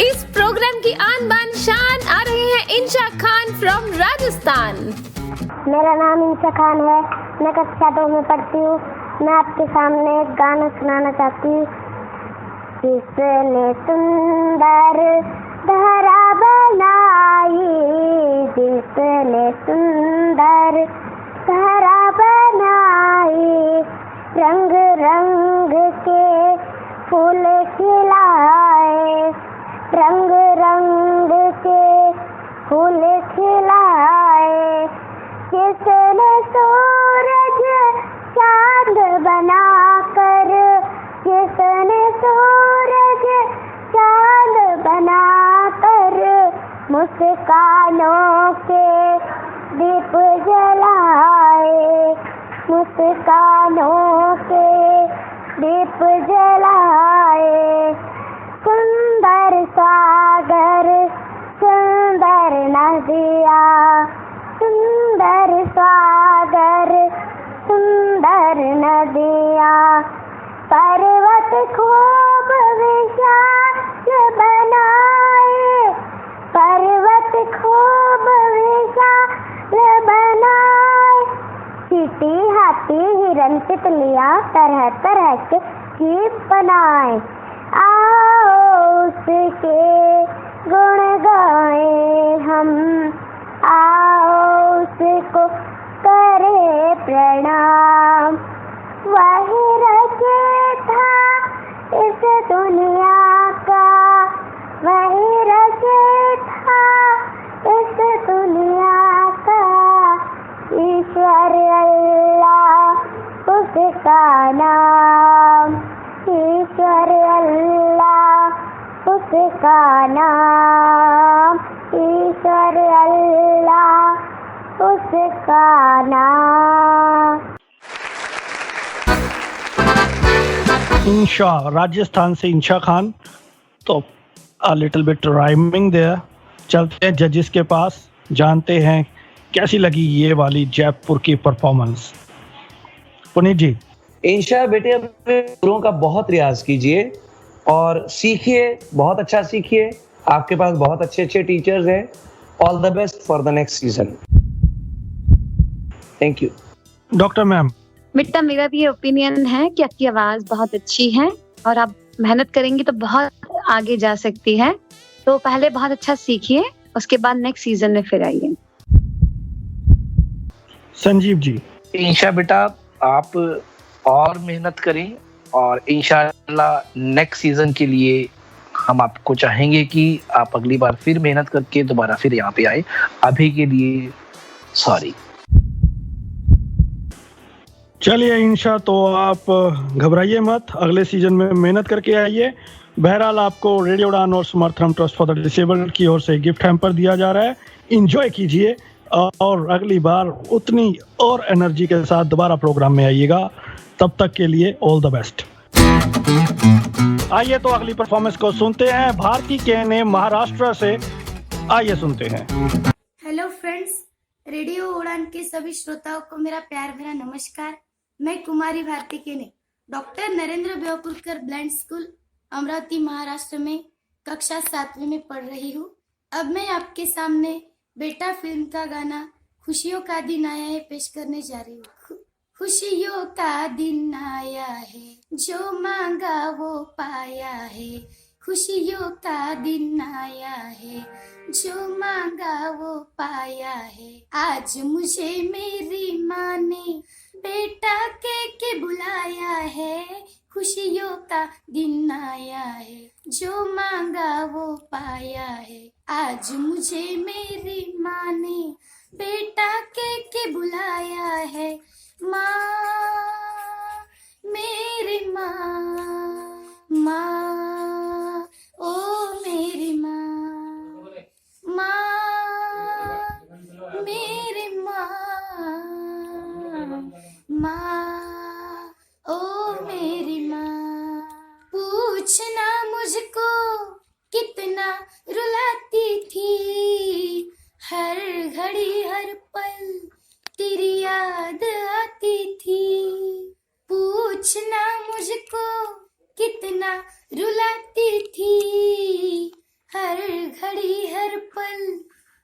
Speaker 1: इस प्रोग्राम की आन बान शान आ रहे हैं इंशा खान फ्रॉम राजस्थान।
Speaker 4: मेरा नाम इंशा खान है, मैं कक्षा 2 में पढ़ती हूँ। मैं आपके सामने एक गाना सुनाना चाहती हूँ। जिसने सुंदर धरा बनाई, जिसने सुंदर धरा बनाई, रंग रंग के फूल खिलाए, रंग रंग के फूल खिलाए, जिसने सूरज चांद बनाकर, जिसने सूरज चांद बनाकर मुस्कानों के दीप जलाए, मुस्कानों के दीप जलाए। सुंदर सागर, सुंदर नदिया, सुंदर सागर, सुंदर नदिया, पर्वत खूब विशाल बनाए, पर्वत खूब विशाल बनाए, चींटी हाथी हिरन तितलियां तरह तरह के जीव बनाए। आओ उसके गुण गाए हम, आओ उसको करे प्रणाम। वही रचेता इस दुनिया का, वही रचेता इस दुनिया का, ईश्वर अल्लाह उसका नाम, ईश्वर अल्लाह उसका नाम, ईश्वर अल्लाह उसका नाम।
Speaker 3: इंशा, राजस्थान से इंशा खान, तो a little bit rhyming there। चलते हैं जजेस के पास, जानते हैं कैसी लगी ये वाली जयपुर की परफॉर्मेंस। पुनीत जी।
Speaker 8: इंशा बेटे, अपने सुरों का बहुत रियाज कीजिए और सीखिए, बहुत अच्छा सीखिए। आपके पास बहुत अच्छे अच्छे टीचर्स हैं। All the best for the next season. Thank you.
Speaker 3: Doctor ma'am.
Speaker 7: बेटा मेरा भी ये ओपिनियन है कि आपकी आवाज बहुत अच्छी है और आप मेहनत करेंगी तो बहुत आगे जा सकती है। तो पहले बहुत अच्छा सीखिए उसके बाद नेक्स्ट सीजन में फिर आइए।
Speaker 3: संजीव जी।
Speaker 6: ईशा बेटा, आप और मेहनत करें और इंशाल्लाह नेक्स्ट सीजन के लिए हम आपको चाहेंगे कि आप अगली बार फिर मेहनत करके दोबारा फिर यहाँ पे आए। अभी के लिए सॉरी।
Speaker 3: चलिए इंशा, तो आप घबराइए मत, अगले सीजन में मेहनत करके आइए। बहरहाल आपको रेडियो उड़ान और समर्थन ट्रस्ट फॉर द डिसेबल्ड की ओर से गिफ्ट हैम्पर दिया जा रहा है, इंजॉय कीजिए और अगली बार उतनी और एनर्जी के साथ दोबारा प्रोग्राम में आइएगा। तब तक के लिए ऑल द बेस्ट। आइए तो अगली परफॉर्मेंस को सुनते हैं, भारती के ने महाराष्ट्र से। आइए सुनते हैं।
Speaker 11: हेलो फ्रेंड्स, रेडियो उड़ान के सभी श्रोताओं को मेरा प्यार भरा नमस्कार। मैं कुमारी भारती के ने doctor Narendra Bevpurkar blind school Amravati Maharashtra में कक्षा 7वीं में पढ़ रही हूँ। अब मैं आपके सामने बेटा फिल्म का गाना खुशियों का दिन आया है पेश करने जा रही हूँ। खुशियों का दिन आया है, जो मांगा वो पाया है। खुशियों का दिन आया है, जो मांगा वो पाया है। आज मुझे मेरी माँ ने बेटा के बुलाया है। खुशियों का दिन आया है, जो मांगा वो पाया है। आज मुझे मेरी माँ ने बेटा के बुलाया है। माँ, मेरी माँ, माँ, ओ मेरी माँ, माँ, मेरी माँ, माँ, ओ मेरी माँ। पूछना मुझको कितना रुलाती थी, हर घड़ी हर पल तेरी याद आती थी। पूछना मुझको कितना रुलाती थी, हर घड़ी हर पल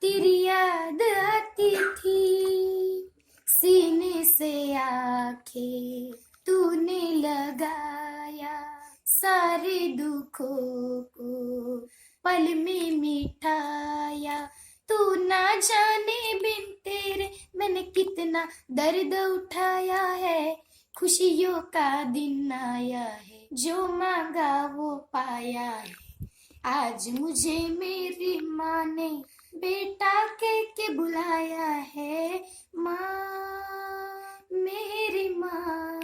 Speaker 11: तेरी याद आती थी। सीने से आंखें तूने लगाया, सारे दुखों को पल में मिटाया। तू ना जाने बिन तेरे मैंने कितना दर्द उठाया है। खुशियों का दिन आया है, जो मांगा वो पाया है। आज मुझे मेरी माँ ने बेटा के बुलाया है। माँ, मेरी माँ,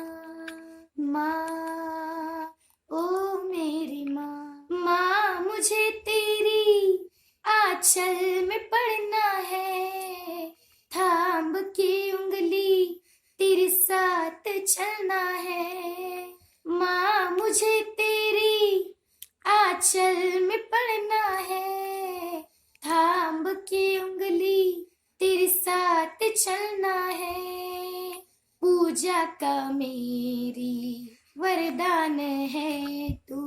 Speaker 11: माँ, ओ मेरी माँ। माँ, मुझे तेरी आंचल में पढ़ना है, थाम की उंगली तेरे साथ चलना है। माँ, मुझे तेरी आंचल में पढ़ना है, थाम की उंगली तेरे साथ चलना है। पूजा का मेरी वरदान है तू,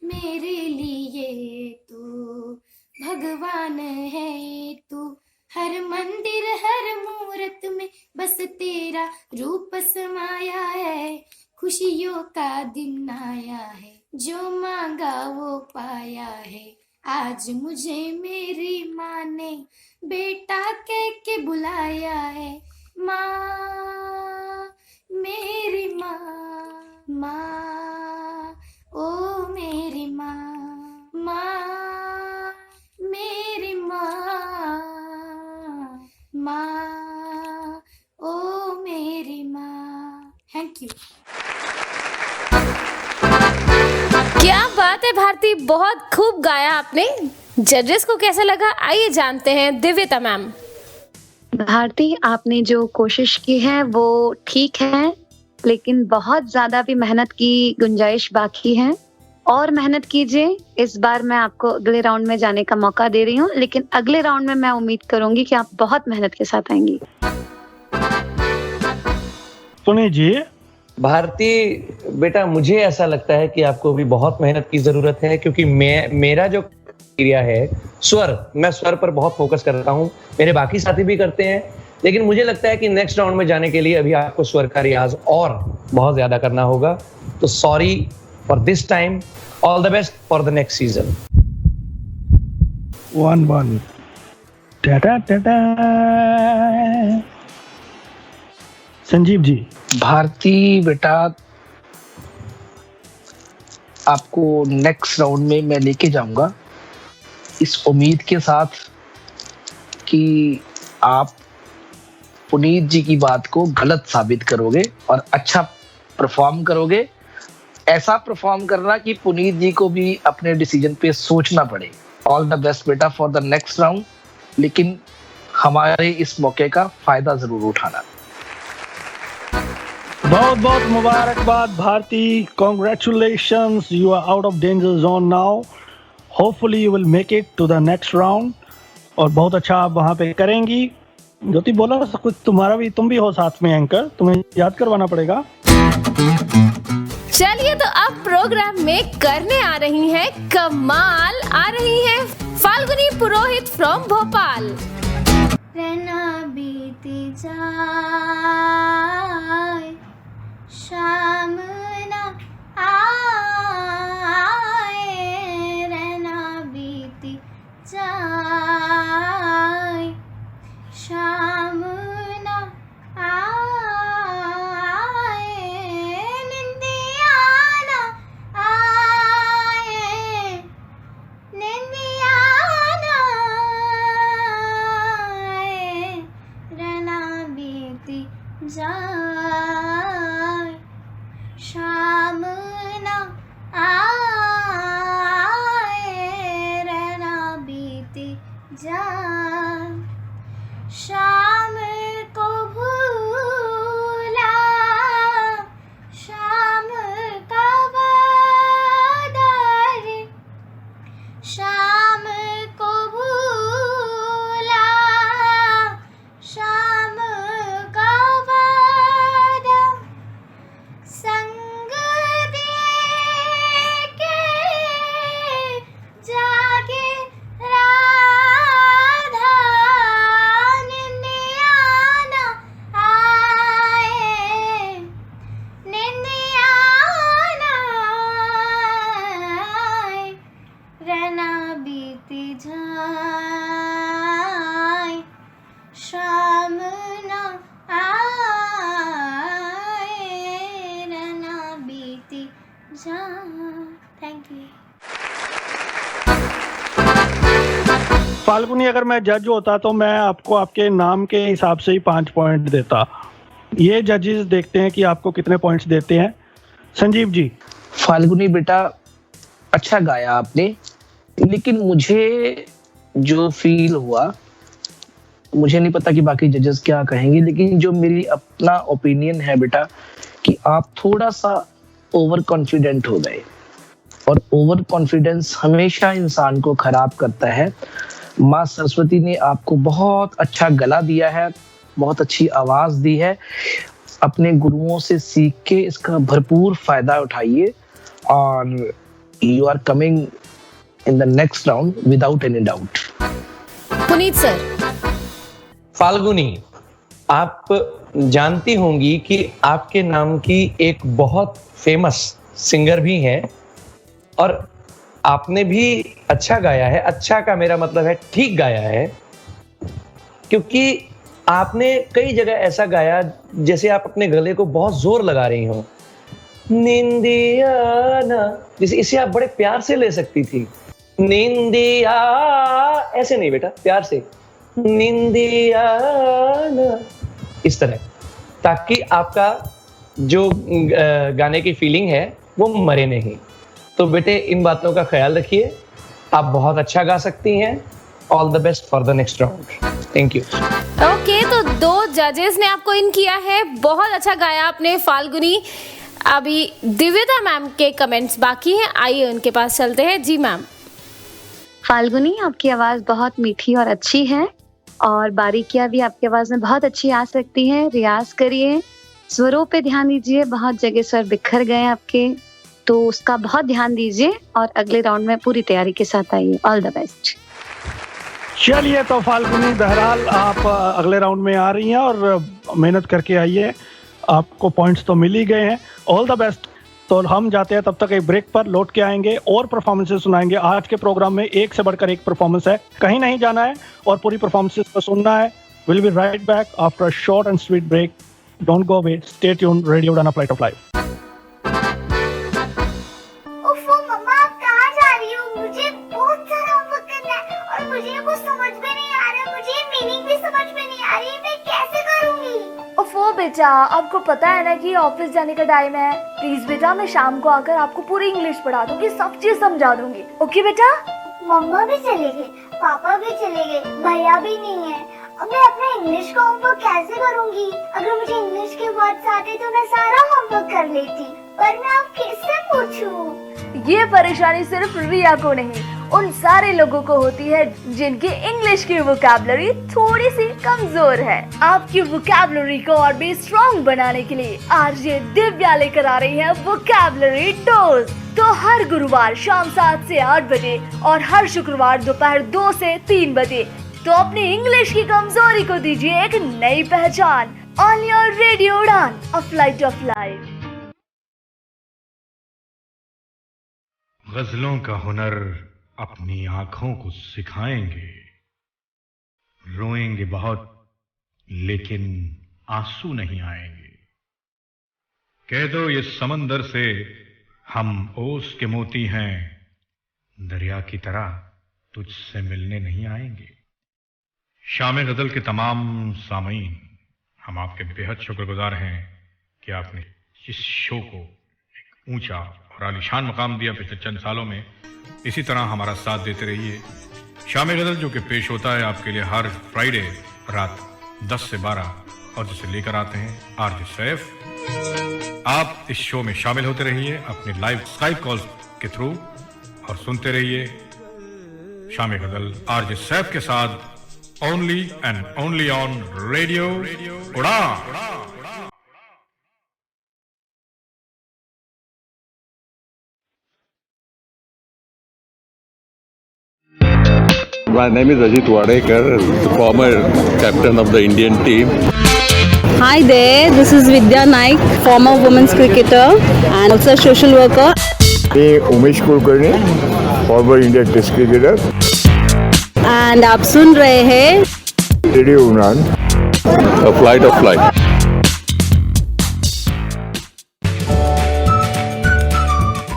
Speaker 11: मेरे लिए तू भगवान है तू। हर मंदिर हर मूरत में बस तेरा रूप समाया है। खुशियों का दिन आया है, जो मांगा वो पाया है। आज मुझे मेरी माँ ने बेटा के बुलाया है। माँ, मेरी माँ, माँ, ओ मेरी माँ, माँ, मेरी माँ, माँ, ओ मेरी माँ। Thank you.
Speaker 1: क्या बात है भारती, बहुत खूब गाया आपने। जजेस को कैसा लगा, आइए जानते हैं दिव्यता मैम।
Speaker 7: भारती, आपने जो कोशिश की है वो ठीक है, लेकिन बहुत ज्यादा भी मेहनत की गुंजाइश बाकी है। और मेहनत कीजिए। इस बार मैं आपको अगले राउंड में जाने का मौका दे रही हूँ, लेकिन अगले राउंड में मैं उम्मीद करूंगी कि आप बहुत मेहनत के साथ आएंगी।
Speaker 3: सुनिए जी।
Speaker 8: भारती बेटा, मुझे ऐसा लगता है कि आपको भी बहुत मेहनत की जरूरत है, क्योंकि मेरा जो क्रिया है स्वर, मैं स्वर पर बहुत फोकस करता हूँ। मेरे बाकी साथी भी करते हैं, लेकिन मुझे लगता है कि नेक्स्ट राउंड में जाने के लिए अभी आपको स्वर का रियाज और बहुत ज्यादा करना होगा। तो sorry for this time, all the best for the next season.
Speaker 3: 1-1 Sanjeev ji.
Speaker 6: Bharti बेटा, आपको नेक्स्ट राउंड में मैं लेके जाऊंगा इस उम्मीद के साथ कि आप पुनीत जी की बात को गलत साबित करोगे और अच्छा परफॉर्म करोगे। ऐसा परफॉर्म करना कि पुनीत जी को भी अपने डिसीजन पे सोचना पड़े। ऑल द बेस्ट बेटा फॉर द नेक्स्ट राउंड, लेकिन हमारे इस मौके का फायदा जरूर उठाना।
Speaker 3: बहुत बहुत मुबारकबाद Bharti, congratulations, you are out of danger zone now. Hopefully you will make it to the next round और बहुत अच्छा आप वहां पे करेंगी। ज्योति बोला कुछ, तुम भी हो साथ में एंकर, तुम्हें याद करवाना पड़ेगा।
Speaker 1: चलिए तो अब प्रोग्राम में करने आ रही हैं कमाल, आ रही हैं फाल्गुनी पुरोहित फ्रॉम भोपाल।
Speaker 11: रहना बीती जाए, शाम ना आए, रहना बीती जाए, शाम ना आए, निंदिया ना आए, निंदिया ना आए, रहना बीती जाए, शाम ना आए, रहना बीती जाए, शाम को भूला, शाम का वादा रे, शाम को भूला, शाम का वादा, संग दे के जागे राधा, निंदिया ना आए, निंदिया ना आए, रहना बीती जाए, शाम ना आए, रहना बीती जाए। Thank you.
Speaker 3: फाल्गुनी, अगर मैं जज होता तो मैं आपको आपके नाम के हिसाब से ही 5 पॉइंट देता। ये जजेस देखते हैं कि आपको कितने पॉइंट्स देते हैं। संजीव जी।
Speaker 6: फाल्गुनी बेटा, अच्छा गाया आपने, लेकिन मुझे जो फील हुआ, मुझे नहीं पता कि बाकी जजेस क्या कहेंगे, लेकिन जो मेरी अपना ओपिनियन है बेटा कि आप थोड़ा सा ओवर कॉन्फिडेंट हो गए, और ओवर कॉन्फिडेंस हमेशा इंसान को खराब करता है। माँ सरस्वती ने आपको बहुत अच्छा गला दिया है, बहुत अच्छी आवाज दी है। अपने गुरुओं से सीख के इसका भरपूर फायदा उठाइए और you are coming in the next round without any doubt.
Speaker 1: Puneet sir.
Speaker 8: Falguni, आप जानती होंगी कि आपके नाम की एक बहुत फेमस सिंगर भी है और आपने भी अच्छा गाया है। अच्छा का मेरा मतलब है ठीक गाया है, क्योंकि आपने कई जगह ऐसा गाया जैसे आप अपने गले को बहुत जोर लगा रही हो। निंदिया ना, जैसे इसे आप बड़े प्यार से ले सकती थी। निंदिया, ऐसे नहीं बेटा, प्यार से निंदिया ना, इस तरह, ताकि आपका जो गाने की फीलिंग है वो मरे नहीं। तो बेटे इन बातों का ख्याल रखिए, आप बहुत अच्छा गा सकती हैं। All the best for the next round. Thank you.
Speaker 1: Okay, तो 2 जजेस ने आपको इन किया है, बहुत अच्छा गाया आपने फाल्गुनी। अभी दिव्यता मैम के कमेंट्स बाकी हैं, आइए उनके पास चलते हैं। जी मैम।
Speaker 7: फाल्गुनी, आपकी आवाज बहुत मीठी और अच्छी है और बारीकियां भी आपकी आवाज में बहुत अच्छी आ सकती हैं। रियाज करिए, स्वरों पे ध्यान दीजिए, बहुत जगह स्वर बिखर गए आपके, तो उसका बहुत ध्यान दीजिए और अगले राउंड में पूरी तैयारी के साथ आइए। All the best.
Speaker 3: चलिए तो फाल्गुनी, बहरहाल आप अगले राउंड में आ रही हैं और मेहनत करके आइए, आपको पॉइंट्स तो मिल ही गए हैं। All the best. तो हम जाते हैं तब तक एक ब्रेक पर, लौट के आएंगे और परफॉर्मेंसेस सुनाएंगे। आज के प्रोग्राम में एक से बढ़कर एक परफॉर्मेंस है, कहीं नहीं जाना है और पूरी परफॉर्मेंसेस को सुनना है। Will be right back after a short and sweet break. Don't go away, stay tuned, radio Udan, flight of life.
Speaker 4: ओफो मम्मा, आप कहाँ जा रही हो? मुझे बहुत सारा होमवर्क करना है और मुझे कुछ समझ में नहीं आ रहा है, मुझे मीनिंग भी समझ में नहीं आ रही, मैं कैसे करूँगी?
Speaker 21: ओफो बेटा, आपको पता है ना कि ऑफिस जाने का टाइम है। प्लीज बेटा, मैं शाम को आकर आपको पूरी इंग्लिश पढ़ा दूंगी, सब चीज समझा दूंगी। ओके बेटा?
Speaker 4: मम्मा भी चले गए, पापा भी चले गए, भैया भी नहीं है। अब मैं अपना इंग्लिश का होमवर्क कैसे करूँगी? अगर मुझे इंग्लिश के वर्ड्स आते तो मैं सारा होमवर्क कर लेती, पर मैं अब किससे पूछूं?
Speaker 21: ये परेशानी सिर्फ रिया को नहीं, उन सारे लोगों को होती है जिनकी इंग्लिश की वोकैबुलरी थोड़ी सी कमजोर है। आपकी वोकैबुलरी को और भी स्ट्रॉन्ग बनाने के लिए आरजे दिव्या लेकर आ रही है वोकैबुलरी डोज। तो हर गुरुवार शाम 7 से 8 बजे और हर शुक्रवार दोपहर 2 से 3 बजे तो अपनी इंग्लिश की कमजोरी को दीजिए एक नई पहचान। ऑन योर रेडियो उड़ान, अ फ्लाइट ऑफ लाइफ।
Speaker 15: गजलों का हुनर अपनी आंखों को सिखाएंगे, रोएंगे बहुत लेकिन आंसू नहीं आएंगे। कह दो ये समंदर से हम ओस के मोती हैं, दरिया की तरह तुझसे मिलने नहीं आएंगे। शाम गजल के तमाम सामीन, हम आपके बेहद शुक्रगुजार हैं कि आपने इस शो को एक ऊंचा और आलीशान मकाम दिया पिछले चंद सालों में। इसी तरह हमारा साथ देते रहिए। शाम गजल जो कि पेश होता है आपके लिए हर फ्राइडे रात 10 से 12 और जिसे लेकर आते हैं आरजे सैफ। आप इस शो में शामिल होते रहिए अपने लाइव स्काइप कॉल के थ्रू और सुनते रहिए शाम गजल आरजे सैफ के साथ, only and only on radio उड़ान।
Speaker 22: My name is Ajit Wadekar, the former captain of the Indian team.
Speaker 23: Hi there, this is Vidya Naik, former women's cricketer and also a social worker.
Speaker 24: मैं Umesh Kulkarni, former Indian test cricketer.
Speaker 23: And आप सुन रहे हैं
Speaker 24: radio उड़ान,
Speaker 22: A flight of life.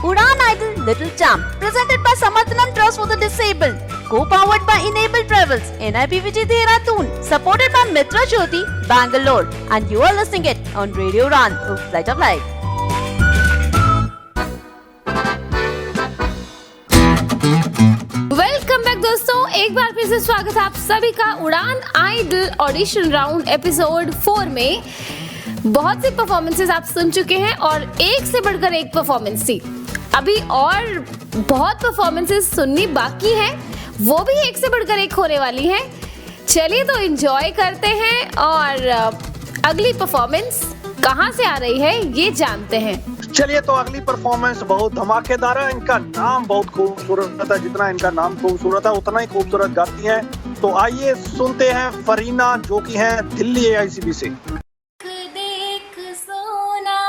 Speaker 2: Udan Idol Little Champ, presented by Samarthanam Trust for the Disabled, co-powered by Enable Travels, NIPVG Dehradun, supported by Mitra Jyoti, Bangalore, and you are listening it on Radio Udan, Flight of Life.
Speaker 1: Welcome back दोस्तों, एक बार फिर से स्वागत है आप सभी का Udan idol audition round episode 4 में। बहुत सी परफॉर्मेंसेस आप सुन चुके हैं और एक से बढ़कर एक परफॉर्मेंस थी। अभी और बहुत परफॉर्मेंसेस सुननी बाकी है, वो भी एक से बढ़कर एक होने वाली है। चलिए तो एंजॉय करते हैं और अगली परफॉर्मेंस कहाँ से आ रही है ये जानते हैं।
Speaker 3: चलिए तो अगली परफॉर्मेंस बहुत धमाकेदार है। इनका नाम बहुत खूबसूरत है, जितना इनका नाम खूबसूरत है उतना ही खूबसूरत गाती हैं। तो आइए सुनते हैं फरीना, जो कि हैं दिल्ली AICB से।
Speaker 11: देख सोना,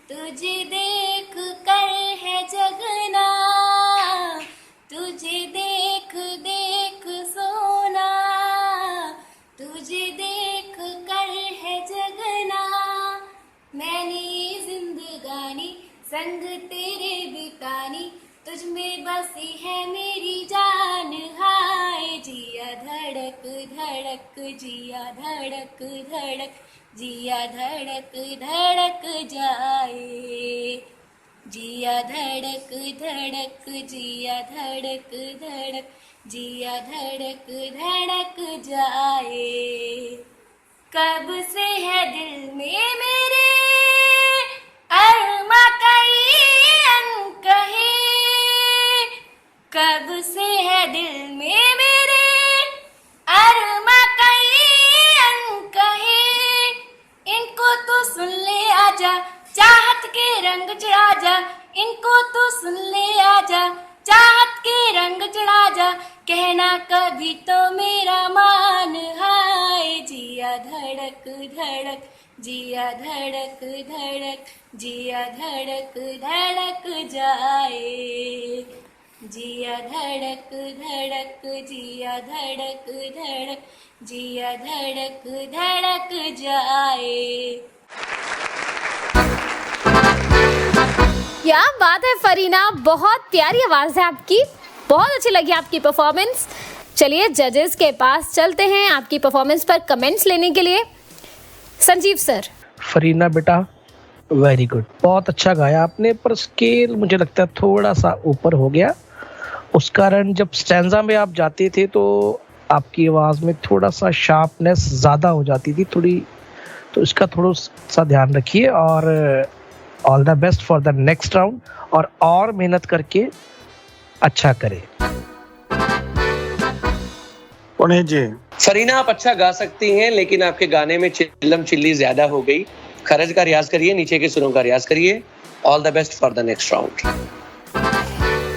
Speaker 11: तुझे देख कर है जगना, तुझे देख देख सोना, तुझे देख कर है जगना। मैंने जिंदगानी संग तेरे बितानी, तुझ में बसी है मेरी जान। हाय जिया धड़क धड़क, जिया धड़क धड़क, जिया धड़क धड़क जाए। जिया धड़क धड़क, जिया धड़क धड़क, जिया धड़क धड़क जाए। कब से है दिल में मेरे अरमा कई अनकहे, कब से है दिल में मेरे अरमा कई अनकहे। इनको तो सुन ले आजा, चाहत के रंग चढ़ा जा। इनको तो सुन ले आजा, चाहत के रंग चढ़ा जा। कहना कभी तो मेरा मान। हाय जिया धड़क धड़क,
Speaker 20: जिया धड़क धड़क जिया धड़क धड़क जाए, जिया धड़क धड़क जिया धड़क धड़क जिया धड़क धड़क जाए।
Speaker 1: क्या बात है फरीना, बहुत प्यारी आवाज है आपकी, बहुत अच्छी लगी आपकी परफॉर्मेंस। चलिए जजेस के पास चलते हैं आपकी परफॉर्मेंस पर कमेंट्स लेने के लिए। संजीव सर।
Speaker 6: फरीना बेटा वेरी गुड, बहुत अच्छा गाया आपने, पर स्केल मुझे लगता है थोड़ा सा ऊपर हो गया। उस कारण जब स्टैंजा में आप जाते थे तो आपकी आवाज़ में थोड़ा सा शार्पनेस ज़्यादा हो जाती थी थोड़ी, तो इसका थोड़ा सा ध्यान रखिए। और all the best for the next round, और मेहनत करके अच्छा करें।
Speaker 3: पुनीत जी।
Speaker 8: फरीना आप अच्छा गा सकती हैं, लेकिन आपके गाने में चिल्लम चिल्ली ज्यादा हो गई। खरज का रियाज करिए, नीचे के सुरों का रियाज करिए। All the best for the next round.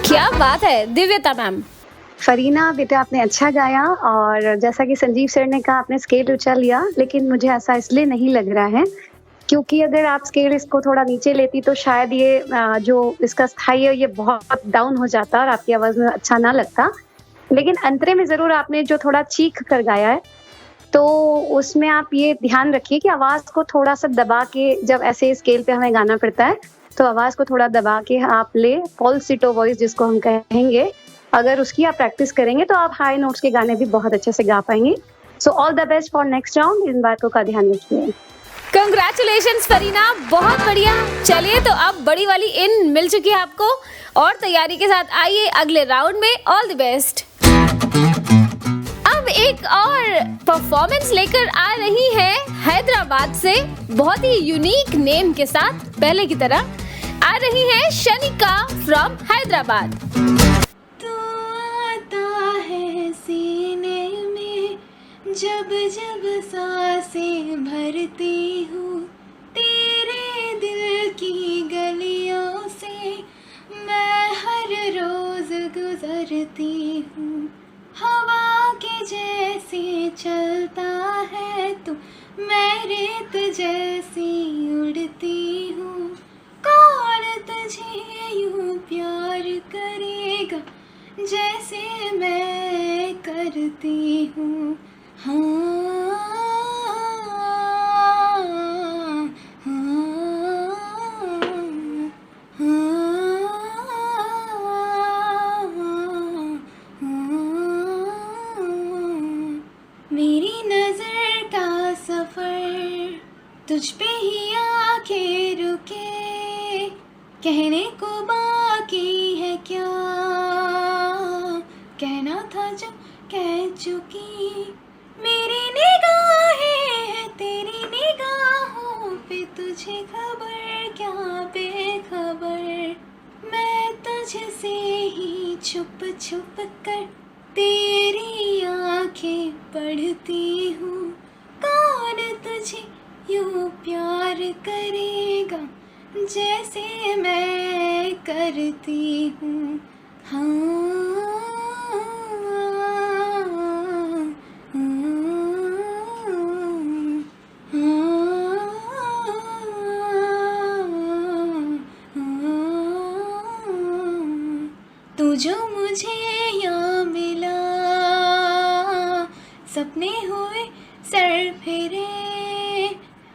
Speaker 1: क्या बात है दिव्यता मैम।
Speaker 7: फरीना बेटा आपने अच्छा गाया, और जैसा कि संजीव सर ने कहा आपने स्केल ऊंचा लिया, लेकिन मुझे ऐसा इसलिए नहीं लग रहा है क्योंकि अगर आप स्केल इसको थोड़ा नीचे लेती तो शायद ये जो इसका स्थाई है ये बहुत डाउन हो जाता और आपकी आवाज में अच्छा ना लगता। लेकिन अंतरे में जरूर आपने जो थोड़ा चीख कर गाया है, तो उसमें आप ये ध्यान रखिए कि आवाज को थोड़ा सा दबा के, जब ऐसे स्केल पे हमें गाना पड़ता है तो आवाज को थोड़ा दबा के आप ले, फॉल्सिटो वॉइस जिसको हम कहेंगे, अगर उसकी आप प्रैक्टिस करेंगे तो आप हाई नोट्स के गाने भी बहुत अच्छे से गा पाएंगे। So all the best for next round, इन बातों का ध्यान रखिए।
Speaker 1: कंग्रेचुलेशंस फरीना, बहुत बढ़िया। चलिए तो अब बड़ी वाली इन मिल चुकी है आपको, और तैयारी के साथ आइए अगले राउंड में। All the best. अब एक और परफॉर्मेंस लेकर आ रही है हैदराबाद से, बहुत ही यूनिक नेम के साथ, पहले की तरह आ रही है शनिका फ्रॉम हैदराबाद।
Speaker 11: तू आता है सीने में जब जब सांसें भरती हूँ, तेरे दिल की गलियों से मैं हर रोज गुजरती हूँ। हवा के जैसे चलता है तू, मैं रेत जैसी उड़ती हूँ। कौन तुझे यूं प्यार करेगा जैसे मैं करती हूँ। मेरी नजर का सफर तुझ पे ही आके रुके, कहने को बाकी है क्या, कहना था जो कह चुकी। मेरी निगाहें हैं तेरी निगाहों पे, तुझे खबर क्या बेखबर। मैं तुझसे ही छुप छुप कर तेरी आंखें पढ़ती हूँ। कौन तुझे यूं प्यार करेगा जैसे मैं करती हूँ। तू जो मुझे यहाँ मिला, सपने हुए सर फेरे,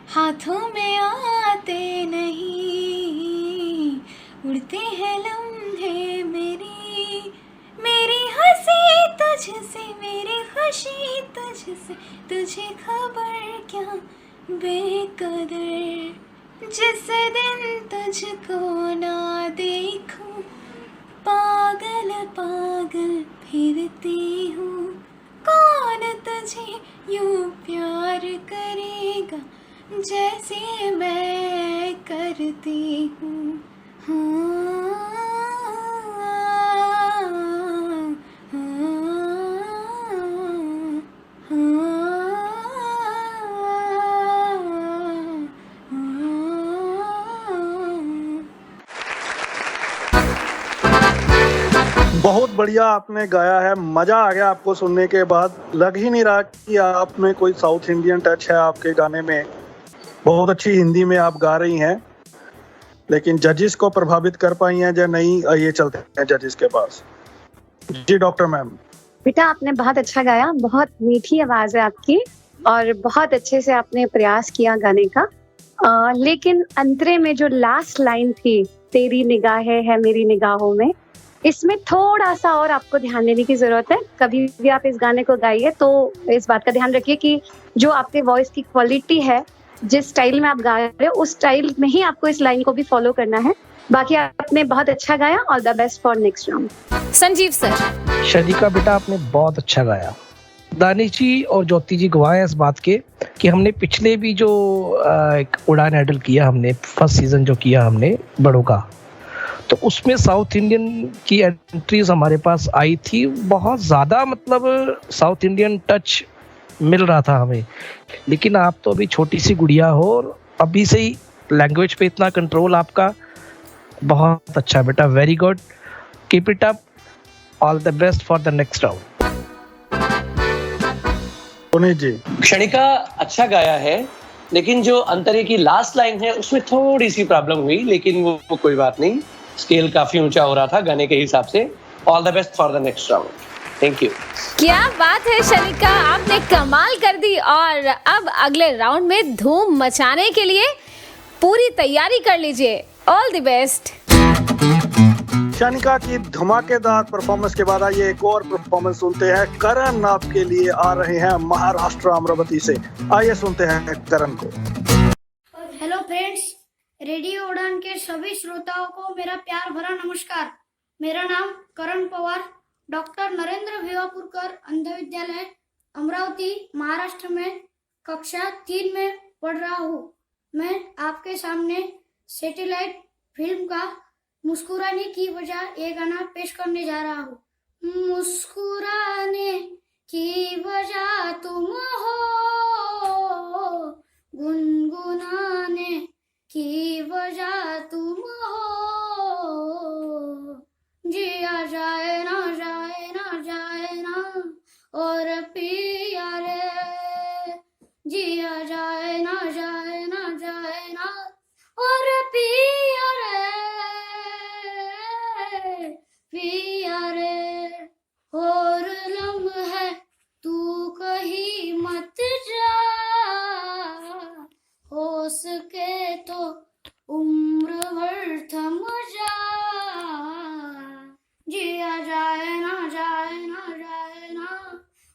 Speaker 11: हाथों में आते नहीं, उड़ते हैं लम्हे मेरी हंसी तुझसे, मेरी खुशी तुझसे, तुझे खबर क्या बेकदर। जिस दिन तुझको ना देखूं, पागल पागल फिरती हूँ। कौन तुझे यूं प्यार करेगा जैसे मैं करती हूँ।
Speaker 3: बहुत बढ़िया आपने गाया है, मजा आ गया आपको सुनने के बाद। लग ही नहीं रहा कि आप में कोई साउथ इंडियन टच है आपके गाने में। बहुत अच्छी हिंदी में आप गा रही हैं, लेकिन जजेस को प्रभावित कर पाई हैं या नहीं, ये चलते हैं जजेस के पास। जी डॉक्टर मैम।
Speaker 7: बेटा आपने बहुत अच्छा गाया, बहुत मीठी आवाज है आपकी और बहुत अच्छे से आपने प्रयास किया गाने का। लेकिन अंतरे में जो लास्ट लाइन थी, तेरी निगाहें है मेरी निगाहों में, इसमें थोड़ा सा और आपको ध्यान देने की जरूरत है। कभी भी आप इस गाने को गाइए तो इस बात का ध्यान रखिए कि जो आपके वॉइस की क्वालिटी है, जिस स्टाइल में आप गा रहे हो, उस स्टाइल में ही आपको इस लाइन को भी फॉलो करना है। बाकी आपने बहुत अच्छा गाया। All the best for next round.
Speaker 1: Sanjeev sir.
Speaker 6: Shanika बेटा आपने बहुत अच्छा गाया। दानिश जी और ज्योति जी गवाह हैं इस बात के कि हमने पिछले भी जो एक उड़ान आइडल किया, हमने फर्स्ट सीजन जो किया हमने बड़ों का, तो उसमें साउथ इंडियन की एंट्रीज हमारे पास आई थी बहुत ज़्यादा, मतलब साउथ इंडियन टच मिल रहा था हमें। लेकिन आप तो अभी छोटी सी गुड़िया हो और अभी से ही लैंग्वेज पे इतना कंट्रोल आपका, बहुत अच्छा बेटा, very good, keep it up, all the best for the next round.
Speaker 3: Puneet ji.
Speaker 8: Kshanika अच्छा गाया है, लेकिन जो अंतरे की लास्ट लाइन है उसमें थोड़ी सी प्रॉब्लम हुई, लेकिन वो कोई बात नहीं, स्केल काफी ऊंचा हो रहा था गाने के हिसाब से। All the best for the next round. Thank you.
Speaker 1: क्या बात है शनिका, आपने कमाल कर दी। और अब अगले राउंड में धूम मचाने के लिए पूरी तैयारी कर लीजिए। All the best.
Speaker 3: शनिका की धमाकेदार परफॉर्मेंस के बाद आइए एक और परफॉर्मेंस सुनते हैं। करण आपके लिए आ रहे हैं महाराष्ट्र अमरावती से। आइए सुनते हैं करण को।
Speaker 11: हेलो फ्रेंड्स, रेडियो उड़ान के सभी श्रोताओं को मेरा प्यार भरा नमस्कार। मेरा नाम करण पवार, डॉक्टर नरेंद्र भिवापुरकर अंध विद्यालय अमरावती महाराष्ट्र में कक्षा 3 में पढ़ रहा हूँ। मैं आपके सामने सैटेलाइट फिल्म का मुस्कुराने की वजह ये गाना पेश करने जा रहा हूँ। मुस्कुराने की वजह तुम हो, गुनगुनाने की वजह तुम हो, जिया जाए ना जाए ना जाए ना और पिया रे, जिया जाए ना जाए ना जाए ना और पिया रे, पिया रे। और लम्हे तू कहीं मत जा, हो सके तो उम्र भर थम जा, जिया जाए ना जाए ना जाए ना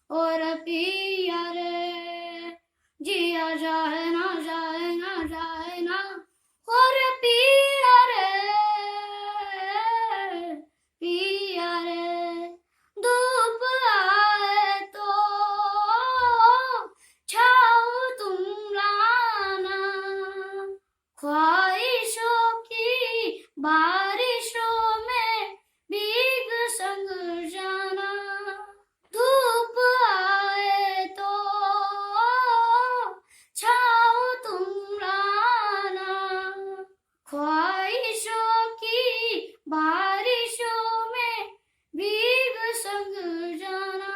Speaker 11: और पिया रे, जिया जाए ना जाए ना जाए ना और पिया रे, पिया रे। धूप आए तो छाओ तुम लाना, ख्वाहिशों की बारिशों में भीग संग जाना। धूप आए तो छाओ तुम लाना, ख्वाहिशों की बारिशों में भीग संग जाना,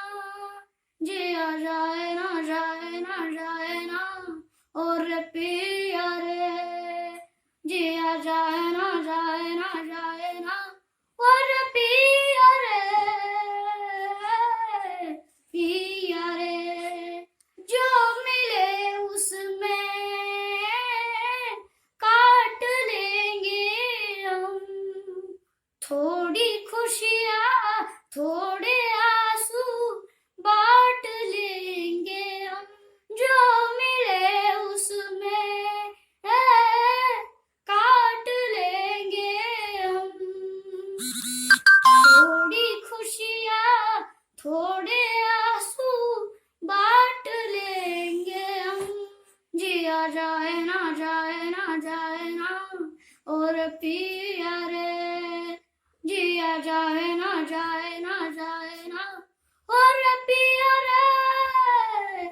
Speaker 11: जिया जाए ना जाए ना जाए ना और पिया रे, जिया जाए ना जाए ना जाए ना और पिया रे, पिया रे। जो मिले उसमें काट लेंगे हम, थोड़ी खुशियाँ थोड़े आंसू बांट लेंगे हम। जो मिले उसमें काट लेंगे हम, थोड़ी खुशियाँ थोड़े आंसू बांट लेंगे हम, जिया जाए ना जाए ना जाए ना और पिया रे, जिया जाए ना जाए ना जाए ना और पिया रे,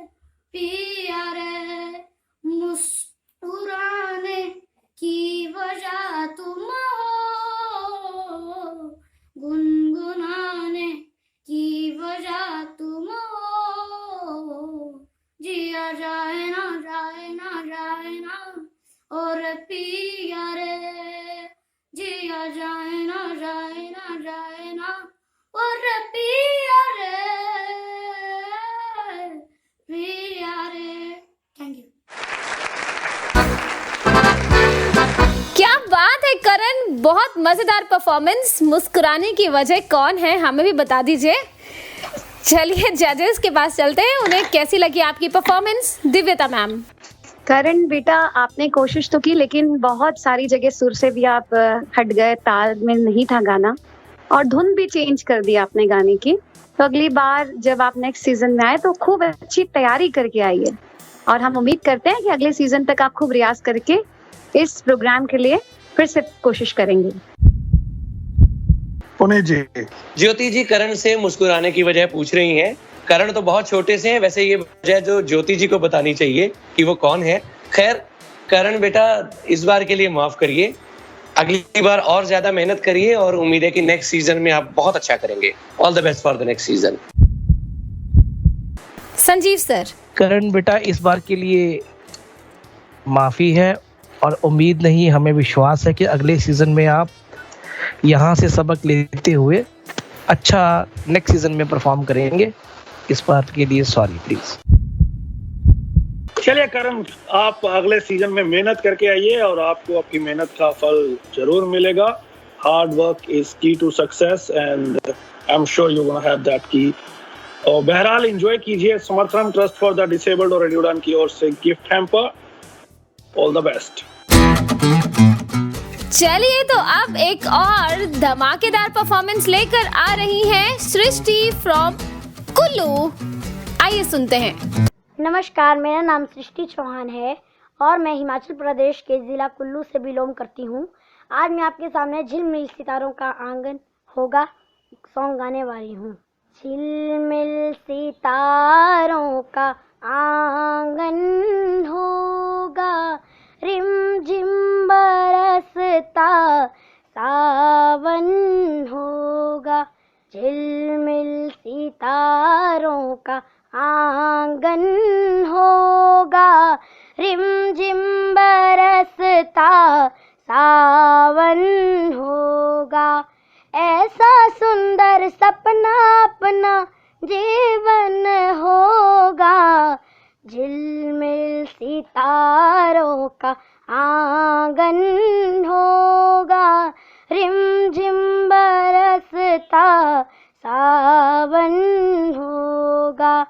Speaker 11: पिया रे। मुस्कुराने की वजह तुम हो, गुनगुनाने की वजह तुम हो, जिया जाए ना जाए ना जाए ना और पिया रे। Thank you.
Speaker 1: क्या बात है करण, बहुत मजेदार परफॉर्मेंस। मुस्कुराने की वजह कौन है हमें भी बता दीजिए। चलिए जजेस के पास चलते हैं, उन्हें कैसी लगी आपकी परफॉर्मेंस। दिव्यता मैम।
Speaker 7: करण बेटा, आपने कोशिश तो की लेकिन बहुत सारी जगह सुर से भी आप हट गए, ताल में नहीं था गाना और धुन भी चेंज कर दी आपने गाने की। तो अगली बार जब आप नेक्स्ट सीजन में आए तो खूब अच्छी तैयारी करके आइए और हम उम्मीद करते हैं कि अगले सीजन तक आप खूब रियाज करके इस प्रोग्राम के लिए फिर से कोशिश करेंगे।
Speaker 3: पुनीत जी।
Speaker 8: ज्योति जी करण से मुस्कुराने की वजह पूछ रही हैं। करण तो बहुत छोटे से हैं, वैसे ये वजह जो ज्योति जी को बतानी चाहिए कि वो कौन है। खैर करण बेटा, इस बार के लिए माफ करिए, अगली बार और ज्यादा मेहनत करिए और उम्मीद है कि नेक्स्ट सीजन में आप बहुत अच्छा करेंगे। All the best for the next season.
Speaker 1: Sanjeev sir.
Speaker 6: Karan बेटा, इस बार के लिए माफी है और उम्मीद नहीं, हमें विश्वास है कि अगले सीजन में आप यहाँ से सबक लेते हुए अच्छा नेक्स्ट सीजन में परफॉर्म करेंगे। इस बात के लिए सॉरी प्लीज।
Speaker 3: चलिए करण, आप अगले सीजन में मेहनत करके आइए और आपको आपकी मेहनत का फल जरूर मिलेगा। Hard work is key to success and I am sure you gonna have that key. और बहरहाल एंजॉय कीजिए Samarthan trust for the disabled और रेडियो उड़ान की ओर से gift hamper. All the best.
Speaker 1: चलिए तो अब एक और धमाकेदार परफॉर्मेंस लेकर आ रही हैं सृष्टि फ्रॉम कुल्लू। आइए सुनते हैं।
Speaker 5: नमस्कार, मेरा नाम सृष्टि चौहान है और मैं हिमाचल प्रदेश के ज़िला कुल्लू से बिलोंग करती हूँ। आज मैं आपके सामने झिलमिल सितारों का आंगन होगा सॉन्ग गाने वाली हूँ। झिलमिल सितारों का आंगन होगा, रिमझिम बरसता सावन होगा। झिलमिल सितारों का आंगन होगा, रिमझिम बरसता सावन होगा। ऐसा सुंदर सपना अपना जीवन होगा। झिलमिल सितारों का आंगन होगा, रिमझिम बरसता सावन होगा।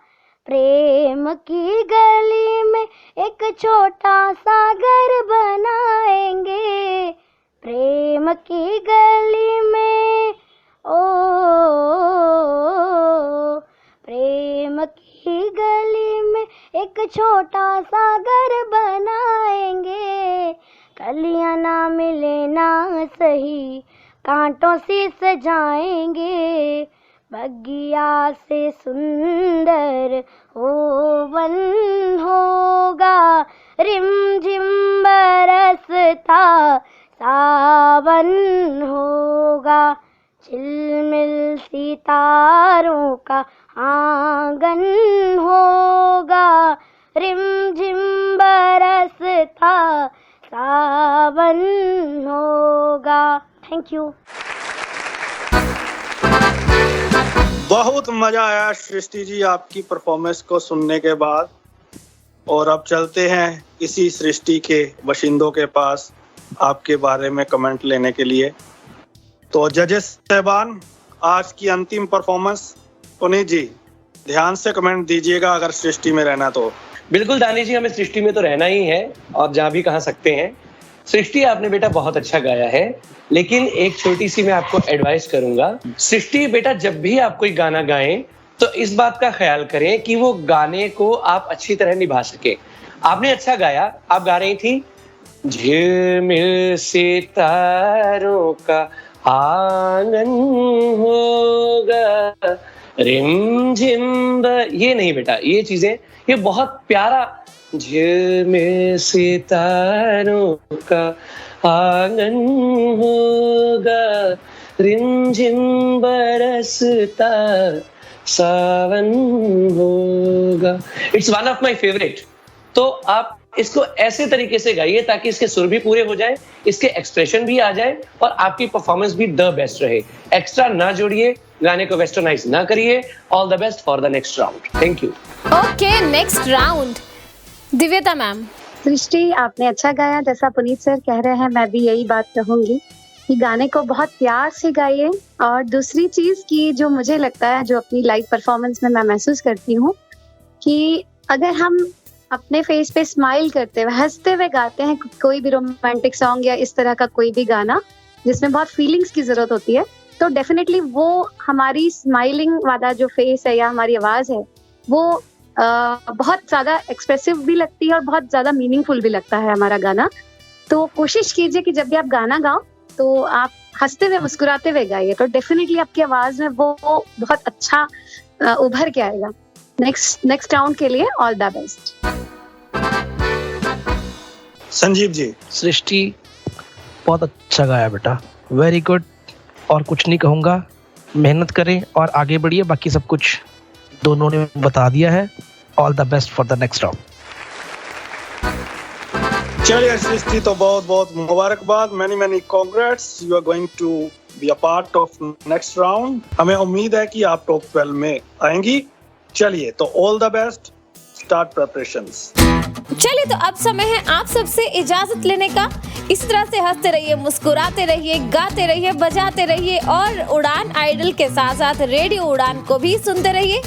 Speaker 5: प्रेम की गली में एक छोटा सा घर बनाएंगे। प्रेम की गली में प्रेम की गली में एक छोटा सा घर बनाएंगे। कलियां ना मिले ना सही, कांटों से सजाएंगे। बगिया से सुंदर ओवन होगा, रिमझिम बरसता सावन होगा। झिलमिल सितारों का आंगन होगा, रिमझिम बरसता सावन होगा। Thank you.
Speaker 3: बहुत मजा आया सृष्टि जी आपकी परफॉर्मेंस को सुनने के बाद। और अब चलते हैं इसी सृष्टि के बाशिंदों के पास आपके बारे में कमेंट लेने के लिए। तो जजेस साहबान, आज की अंतिम परफॉर्मेंस पुनीत जी ध्यान से कमेंट दीजिएगा अगर सृष्टि में रहना तो।
Speaker 8: बिल्कुल दानी जी, हमें सृष्टि में तो रहना ही है और जहाँ भी कहा सकते हैं। सृष्टि आपने बेटा बहुत अच्छा गाया है, लेकिन एक छोटी सी मैं आपको एडवाइस करूंगा। सृष्टि बेटा, जब भी आप कोई गाना गाएं तो इस बात का ख्याल करें कि वो गाने को आप अच्छी तरह निभा सके। आपने अच्छा गाया, आप गा रही थी झिलमिल सितारों का आंगन होगा, रिमझिम ये नहीं बेटा, ये चीजें, ये बहुत प्यारा। झिलमिल सितारों का आंगन होगा, रिमझिम बरसता सावन होगा। It's one of my favourite. तो आप इसको ऐसे तरीके से गाइए ताकि इसके सुर भी पूरे हो जाए, इसके एक्सप्रेशन भी आ जाए और आपकी परफॉर्मेंस भी द बेस्ट रहे। एक्स्ट्रा ना जोड़िए, गाने को वेस्टर्नाइज ना करिए। All the best for the next round. Thank you.
Speaker 1: Okay, next round दिव्यता मैम।
Speaker 7: सृष्टि, आपने अच्छा गाया, जैसा पुनीत सर कह रहे हैं मैं भी यही बात कहूंगी कि गाने को बहुत प्यार से गाइए। और दूसरी चीज की जो मुझे लगता है, जो अपनी लाइव परफॉर्मेंस में मैं महसूस करती हूँ, कि अगर हम अपने फेस पे स्माइल करते हुए हंसते हुए गाते हैं कोई भी रोमांटिक सॉन्ग या इस तरह का कोई भी गाना जिसमें बहुत फीलिंग्स की जरूरत होती है, तो डेफिनेटली वो हमारी स्माइलिंग वाला जो फेस है या हमारी आवाज है वो बहुत ज्यादा एक्सप्रेसिव भी लगती है और बहुत ज्यादा मीनिंगफुल भी लगता है हमारा गाना। तो कोशिश कीजिए कि जब भी आप गाना गाओ तो आप हंसते हुए मुस्कुराते हुए गाइए, तो डेफिनेटली आपकी आवाज में वो बहुत अच्छा उभर के आएगा। नेक्स्ट राउंड के लिए all the best.
Speaker 3: Sanjeev ji.
Speaker 6: सृष्टि, बहुत अच्छा गाया बेटा, वेरी गुड। और कुछ नहीं कहूँगा, मेहनत करें और आगे बढ़िए, बाकी सब कुछ दोनों ने बता दिया है। All the best for the next round.
Speaker 3: चलिए सृष्टि, तो बहुत बहुत मुबारकबाद, many congrats, you are going to be a part of next round. हमें उम्मीद है कि आप टॉप 12 में आएंगी। चलिए, तो all the best, start preparations.
Speaker 1: चलिए, तो अब समय है आप सबसे इजाजत लेने का। इस तरह से हंसते रहिए, मुस्कुराते रहिए, गाते रहिए, बजाते रहिए और उड़ान आइडल के साथ साथ रेडियो उड़ान को भी सुनते रहिए।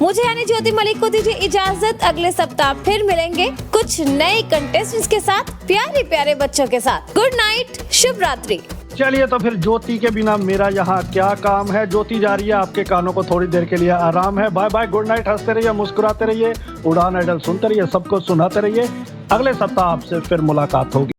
Speaker 1: मुझे यानी ज्योति मलिक को दीजिए इजाजत। अगले सप्ताह फिर मिलेंगे कुछ नए कंटेस्टेंट्स के साथ, प्यारे प्यारे बच्चों के साथ। गुड नाइट, शुभ रात्रि।
Speaker 3: चलिए, तो फिर ज्योति के बिना मेरा यहाँ क्या काम है। ज्योति जा रही है, आपके कानों को थोड़ी देर के लिए आराम है। Bye bye, good night. हंसते रहिए, मुस्कुराते रहिए, उड़ान आइडल सुनते रहिए, सबको सुनाते रहिए। अगले सप्ताह आपसे फिर मुलाकात होगी।